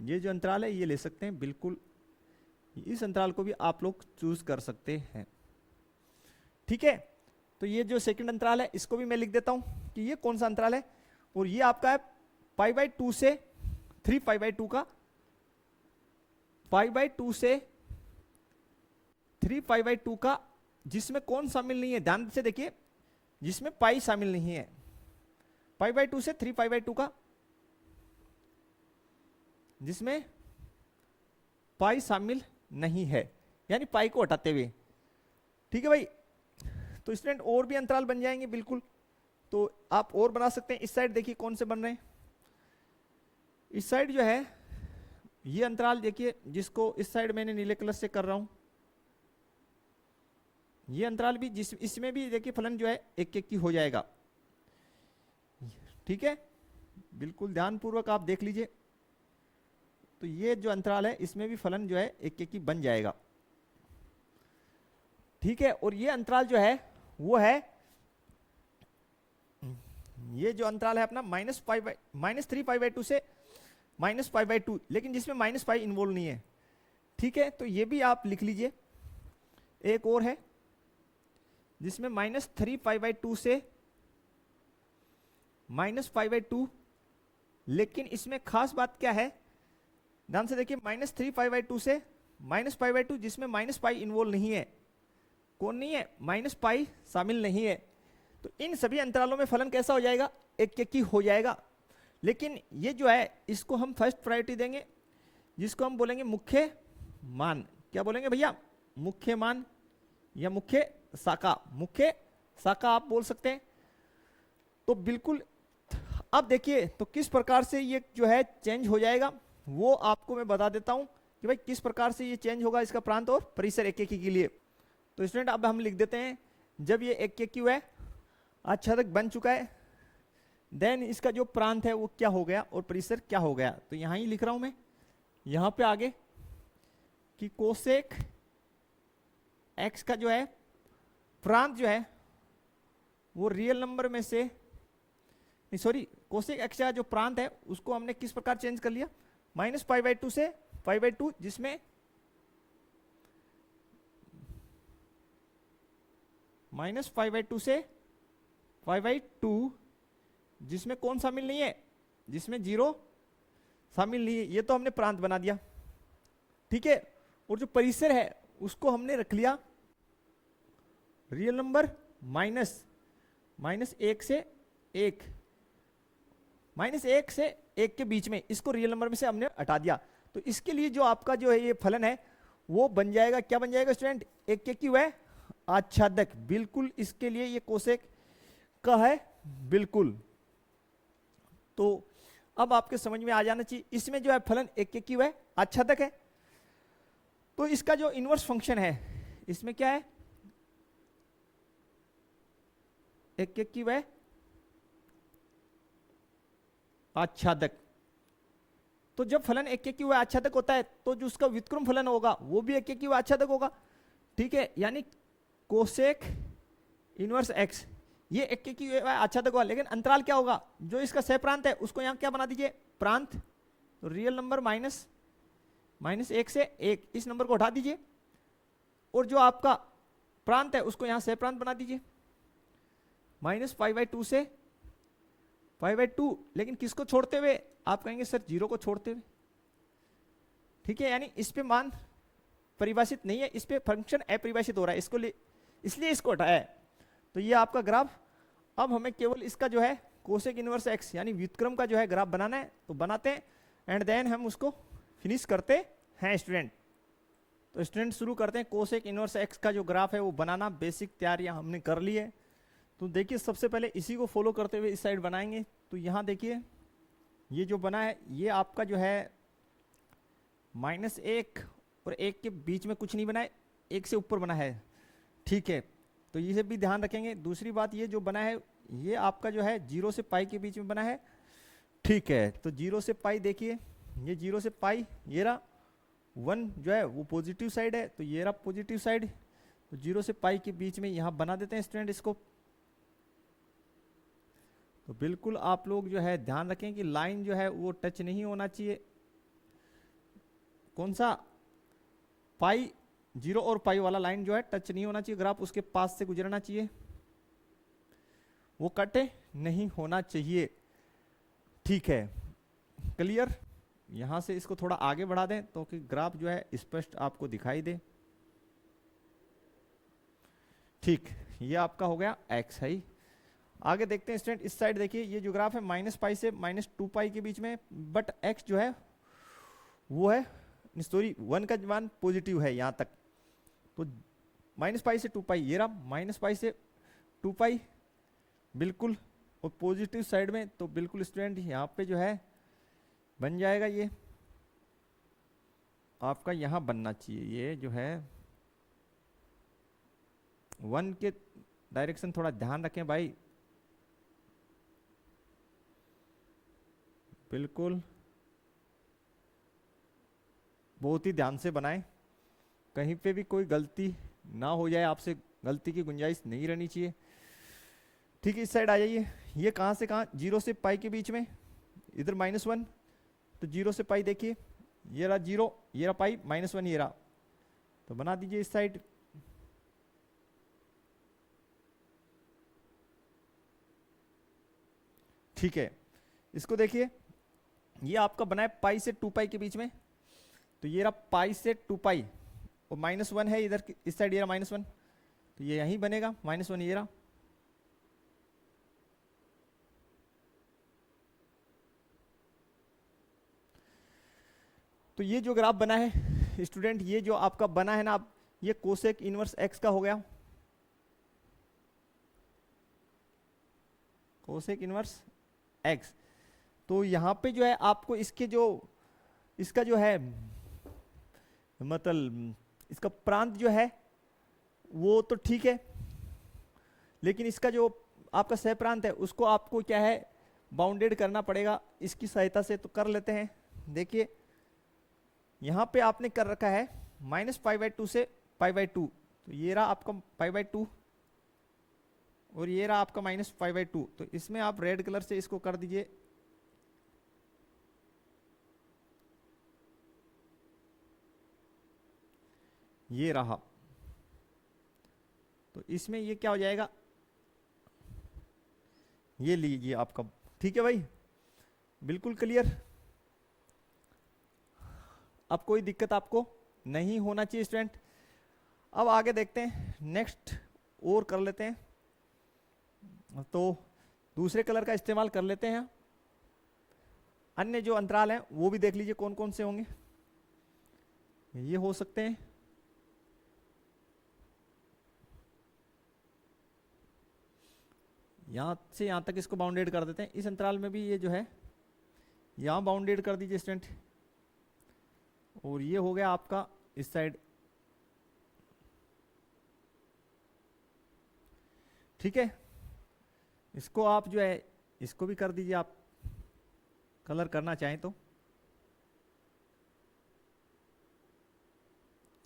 ये जो अंतराल है ये ले सकते हैं, बिल्कुल इस अंतराल को भी आप लोग चूज कर सकते हैं। ठीक है, तो ये जो सेकंड अंतराल है इसको भी मैं लिख देता हूं कि ये कौन सा अंतराल है, और ये आपका है π/2 से 3π/2 का, π/2 से 3π/2 का, जिसमें कौन शामिल नहीं है, ध्यान से देखिए, जिसमें पाई शामिल नहीं है, π/2 से 3π/2 का, जिसमें पाई शामिल नहीं है, यानी पाई को हटाते हुए। ठीक है भाई, तो स्टूडेंट और भी अंतराल बन जाएंगे बिल्कुल, तो आप और बना सकते हैं। इस साइड देखिए कौन से बन रहे हैं, इस साइड जो है ये अंतराल देखिए, जिसको इस साइड मैंने नीले कलर से कर रहा हूं, ये अंतराल भी, जिस इसमें भी देखिए फलन जो है एक्केकी हो जाएगा। ठीक है, बिल्कुल ध्यानपूर्वक आप देख लीजिए, तो ये जो अंतराल है इसमें भी फलन जो है एक्केकी बन जाएगा। ठीक है, और ये अंतराल जो है वो है, ये जो अंतराल है अपना -3π/2 से -π/2, लेकिन जिसमें -π इन्वॉल्व नहीं है। ठीक है, तो ये भी आप लिख लीजिए। एक और है जिसमें -3π/2 से -π/2, लेकिन इसमें खास बात क्या है, ध्यान से देखिए, -3π/2 से -π/2, जिसमें -π इन्वॉल्व नहीं है, कौन नहीं है, -π शामिल नहीं है, तो इन सभी अंतरालों में फलन कैसा हो जाएगा, एक्केकी हो जाएगा। लेकिन ये जो है इसको हम फर्स्ट प्रायोरिटी देंगे, जिसको हम बोलेंगे मुख्य मान। क्या बोलेंगे भैया, मुख्य मान या मुख्य शाखा, मुख्य शाखा आप बोल सकते हैं। तो बिल्कुल, अब देखिए तो किस प्रकार से ये जो है चेंज हो जाएगा, वो आपको मैं बता देता हूं कि भाई किस प्रकार से ये चेंज होगा इसका प्रांत और परिसर एक्केकी के लिए। तो स्टूडेंट अब हम लिख देते हैं, जब ये एक्केकी है, आच्छादक बन चुका है, देन इसका जो प्रांत है वो क्या हो गया और परिसर क्या हो गया। तो यहां ही लिख रहा हूं मैं, यहां पे आगे कि कोसेक एक्स का जो है प्रांत जो है वो रियल नंबर में से, नहीं सॉरी, कोसेक एक्स का जो प्रांत है उसको हमने किस प्रकार चेंज कर लिया, -π/2 से π/2, जिसमें -π/2 से π/2, जिसमें कौन शामिल नहीं है, जिसमें 0 शामिल नहीं है, ये तो हमने प्रांत बना दिया, ठीक है। और जो परिसर है उसको हमने रख लिया रियल नंबर माइनस 1 से 1, -1 से 1 के बीच में, इसको रियल नंबर में से हमने हटा दिया। तो इसके लिए जो आपका जो है ये फलन है वो बन जाएगा, क्या बन जाएगा स्टूडेंट, 1 के क्यू है आच्छादक, बिल्कुल इसके लिए ये कोसेक का है, बिल्कुल। तो अब आपके समझ में आ जाना चाहिए, इसमें जो है फलन 1 के क्यू है आच्छादक है। तो इसका जो इनवर्स फंक्शन है इसमें क्या है, 1 के क्यू है आच्छादक। तो जब फलन 1 के क्यू है आच्छादक होता है तो जो उसका व्युत्क्रम फलन होगा वो भी 1 के क्यू आच्छादक होगा, ठीक है। यानी कोसेक इनवर्स एक्स ये 1 के क्यू आच्छादक होगा, लेकिन अंतराल क्या होगा, जो इसका सह प्रांत है उसको यहां क्या बना दीजिए, प्रांत। तो रियल नंबर -1 से 1, इस नंबर को हटा दीजिए, और जो आपका प्रांत है उसको यहां सह प्रांत बना दीजिए, -π/2 से π/2, लेकिन किसको छोड़ते हुए, आप कहेंगे सर 0 को छोड़ते हुए, ठीक है। यानी इस पे मान परिभाषित नहीं है, इस पे फंक्शन अपरिभाषित हो रहा है, इसको इसलिए इसको हटाया है। तो ये आपका ग्राफ, अब हमें केवल इसका जो है कोसेक इनवर्स एक्स यानी व्युत्क्रम का जो है ग्राफ बनाना है, तो बनाते हैं एंड देन हम उसको फिनिश करते हैं स्टूडेंट। तो स्टूडेंट शुरू करते हैं, कोसेक इनवर्स एक्स का जो ग्राफ है वो बनाना, बेसिक तैयारियां हमने कर ली है। तो देखिए सबसे पहले इसी को फॉलो करते हुए इस साइड बनाएंगे। तो यहाँ देखिए ये जो बना है ये आपका जो है -1 और 1 के बीच में कुछ नहीं बना है, 1 से ऊपर बना है, ठीक है। तो ये भी ध्यान रखेंगे। दूसरी बात, ये जो बना है ये आपका जो है 0 से पाई के बीच में बना है, ठीक है। तो 0 से पाई देखिए, ये 0 से पाई, ये रहा 1 जो है वो पॉजिटिव साइड है, तो ये रहा पॉजिटिव साइड। तो 0 से पाई के बीच में यहाँ बना देते हैं स्टूडेंट इसको। तो बिल्कुल आप लोग जो है ध्यान रखें कि लाइन जो है वो टच नहीं होना चाहिए, कौन सा, पाई 0 और पाई वाला लाइन जो है टच नहीं होना चाहिए, ग्राफ उसके पास से गुजरना चाहिए, वो कटे नहीं होना चाहिए, ठीक है। क्लियर, यहां से इसको थोड़ा आगे बढ़ा दें तो कि ग्राफ जो है स्पष्ट आपको दिखाई दे, ठीक। ये आपका हो गया एक्स है। आगे देखते हैं स्टूडेंट, इस साइड देखिए ये जो ग्राफ है -π से -2π के बीच में, बट एक्स जो है वो है सॉरी 1 का मान पॉजिटिव है यहाँ तक। तो -π से 2π, ये रहा -π से 2π, बिल्कुल, और पॉजिटिव साइड में तो बिल्कुल स्टूडेंट यहाँ पे जो है बन जाएगा, ये आपका यहाँ बनना चाहिए, ये जो है 1 के डायरेक्शन थोड़ा ध्यान रखें भाई, बिल्कुल बहुत ही ध्यान से बनाएं, कहीं पे भी कोई गलती ना हो जाए, आपसे गलती की गुंजाइश नहीं रहनी चाहिए, ठीक है। इस साइड आ जाइए, ये कहाँ से कहाँ, 0 से पाई के बीच में, इधर -1, तो 0 से पाई देखिए, ये रहा 0, ये रहा पाई, -1 ये रहा, तो बना दीजिए इस साइड। ठीक है, इसको देखिए, ये आपका बना है पाई से 2π के बीच में, तो ये रहा पाई से 2π, और -1 है इधर इस साइड, ये रहा -1, तो ये यहीं बनेगा -1, ये रहा। तो ये जो ग्राफ बना है स्टूडेंट, ये जो आपका बना है ना, आप ये कोसेक इनवर्स एक्स का हो गया, कोसेक इनवर्स एक्स। तो यहाँ पे जो है आपको इसके जो इसका जो है मतलब इसका प्रांत जो है वो तो ठीक है, लेकिन इसका जो आपका सह प्रांत है उसको आपको क्या है बाउंडेड करना पड़ेगा, इसकी सहायता से। तो कर लेते हैं, देखिए यहाँ पे आपने कर रखा है -π/2 से π/2, तो ये रहा आपका π/2 और ये रहा आपका -π/2। तो इसमें आप रेड कलर से इसको कर दीजिए, ये रहा। तो इसमें ये क्या हो जाएगा, ये लीजिए आपका ठीक है भाई, बिल्कुल क्लियर। अब कोई दिक्कत आपको नहीं होना चाहिए स्टूडेंट। अब आगे देखते हैं, नेक्स्ट और कर लेते हैं। तो दूसरे कलर का इस्तेमाल कर लेते हैं। अन्य जो अंतराल हैं वो भी देख लीजिए कौन कौन से होंगे। ये हो सकते हैं, यहां से यहां तक इसको बाउंडेड कर देते हैं। इस अंतराल में भी ये जो है यहां बाउंडेड कर दीजिए स्टूडेंट। और ये हो गया आपका इस साइड, ठीक है। इसको आप जो है इसको भी कर दीजिए, आप कलर करना चाहें तो।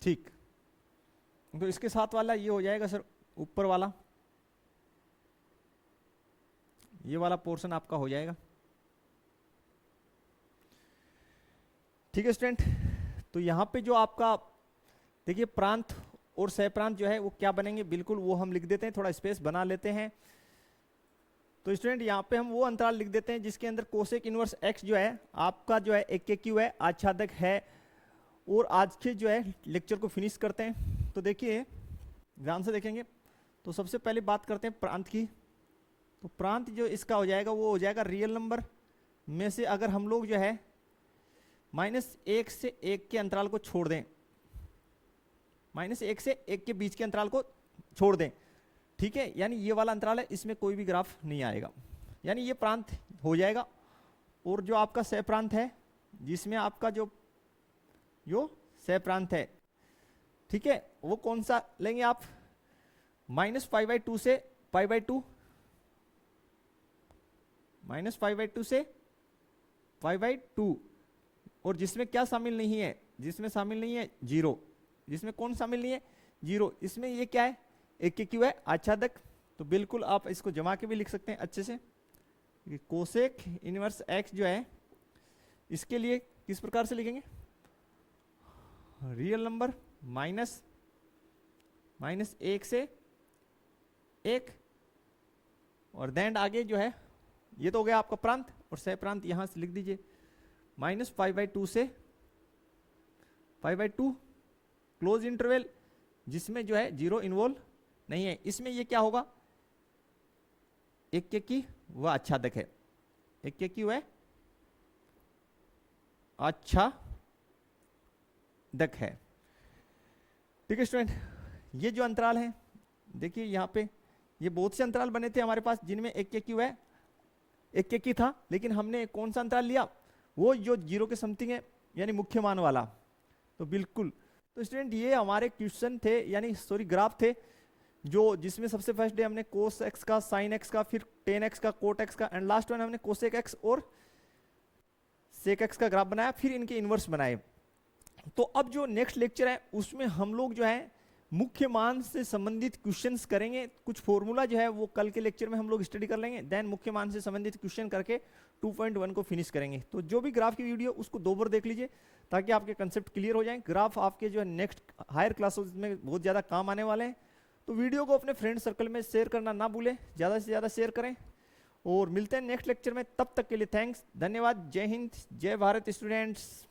ठीक, तो इसके साथ वाला ये हो जाएगा सर, ऊपर वाला ये वाला पोर्शन आपका हो जाएगा। ठीक है स्टूडेंट, तो यहां पे जो आपका देखिए प्रांत और सह प्रांत जो है वो क्या बनेंगे, बिल्कुल वो हम लिख देते हैं, थोड़ा स्पेस बना लेते हैं। तो स्टूडेंट यहाँ पे हम वो अंतराल लिख देते हैं जिसके अंदर कोसेक इनवर्स एक्स जो है आपका जो है एक के क्यू है, आच्छादक है। और आज के जो है लेक्चर को फिनिश करते हैं। तो देखिए ध्यान से देखेंगे, तो सबसे पहले बात करते हैं प्रांत की। तो प्रांत जो इसका हो जाएगा वो हो जाएगा रियल नंबर में से अगर हम लोग जो है -1 से 1 के अंतराल को छोड़ दें, -1 से 1 के बीच के अंतराल को छोड़ दें, ठीक है, यानी ये वाला अंतराल है, इसमें कोई भी ग्राफ नहीं आएगा, यानी ये प्रांत हो जाएगा। और जो आपका सह प्रांत है जिसमें आपका जो सह प्रांत है, ठीक है, वो कौन सा लेंगे आप, -π/2 से π/2, -π/2 से π/2। और जिसमें क्या शामिल नहीं है, जिसमें शामिल नहीं है 0, जिसमें कौन शामिल नहीं है 0, इसमें ये क्या है एक के क्यू है, आच्छादक। तो बिल्कुल आप इसको जमा के भी लिख सकते हैं अच्छे से। कोसेक इनवर्स एक्स जो है इसके लिए किस प्रकार से लिखेंगे, रियल नंबर -1 से 1, और देन आगे जो है ये तो हो गया आपका प्रांत, और सह प्रांत यहां से लिख दीजिए -π/2 से π/2 क्लोज इंटरवल, जिसमें जो है 0 इन्वॉल्व नहीं है। इसमें ये क्या होगा, एक के की वह आच्छादक है, एक के की वह आच्छादक है। ठीक है स्टूडेंट, ये जो अंतराल है देखिए यहाँ पे ये बहुत से अंतराल बने थे हमारे पास जिनमें एक के की वह एक के की था, लेकिन हमने कौन सा अंतराल लिया, वो जो 0 के समथिंग है, यानी मुख्य मान वाला। तो बिल्कुल, तो स्टूडेंट ये हमारे क्वेश्चन थे, यानी सॉरी ग्राफ थे, जो जिसमें सबसे फर्स्ट डे हमने कोस एक्स का, साइन एक्स का, फिर टेन एक्स का, कोट एक्स का, एंड लास्ट वन हमने कोसेक एक्स और सेक एक्स का ग्राफ बनाया, फिर इनके इनवर्स बनाए। तो अब जो नेक्स्ट लेक्चर है उसमें हम लोग जो है मुख्य मान से संबंधित क्वेश्चंस करेंगे। कुछ फॉर्मूला जो है वो कल के लेक्चर में हम लोग स्टडी कर लेंगे, देन मुख्य मान से संबंधित क्वेश्चन करके 2.1 को फिनिश करेंगे। तो जो भी ग्राफ की वीडियो उसको 2 बार देख लीजिए ताकि आपके कंसेप्ट क्लियर हो जाए। ग्राफ आपके जो है नेक्स्ट हायर क्लासेस में बहुत ज़्यादा काम आने वाले हैं। तो वीडियो को अपने फ्रेंड सर्कल में शेयर करना ना भूलें, ज़्यादा से ज़्यादा शेयर करें, और मिलते हैं नेक्स्ट लेक्चर में। तब तक के लिए थैंक्स, धन्यवाद, जय हिंद, जय भारत स्टूडेंट्स।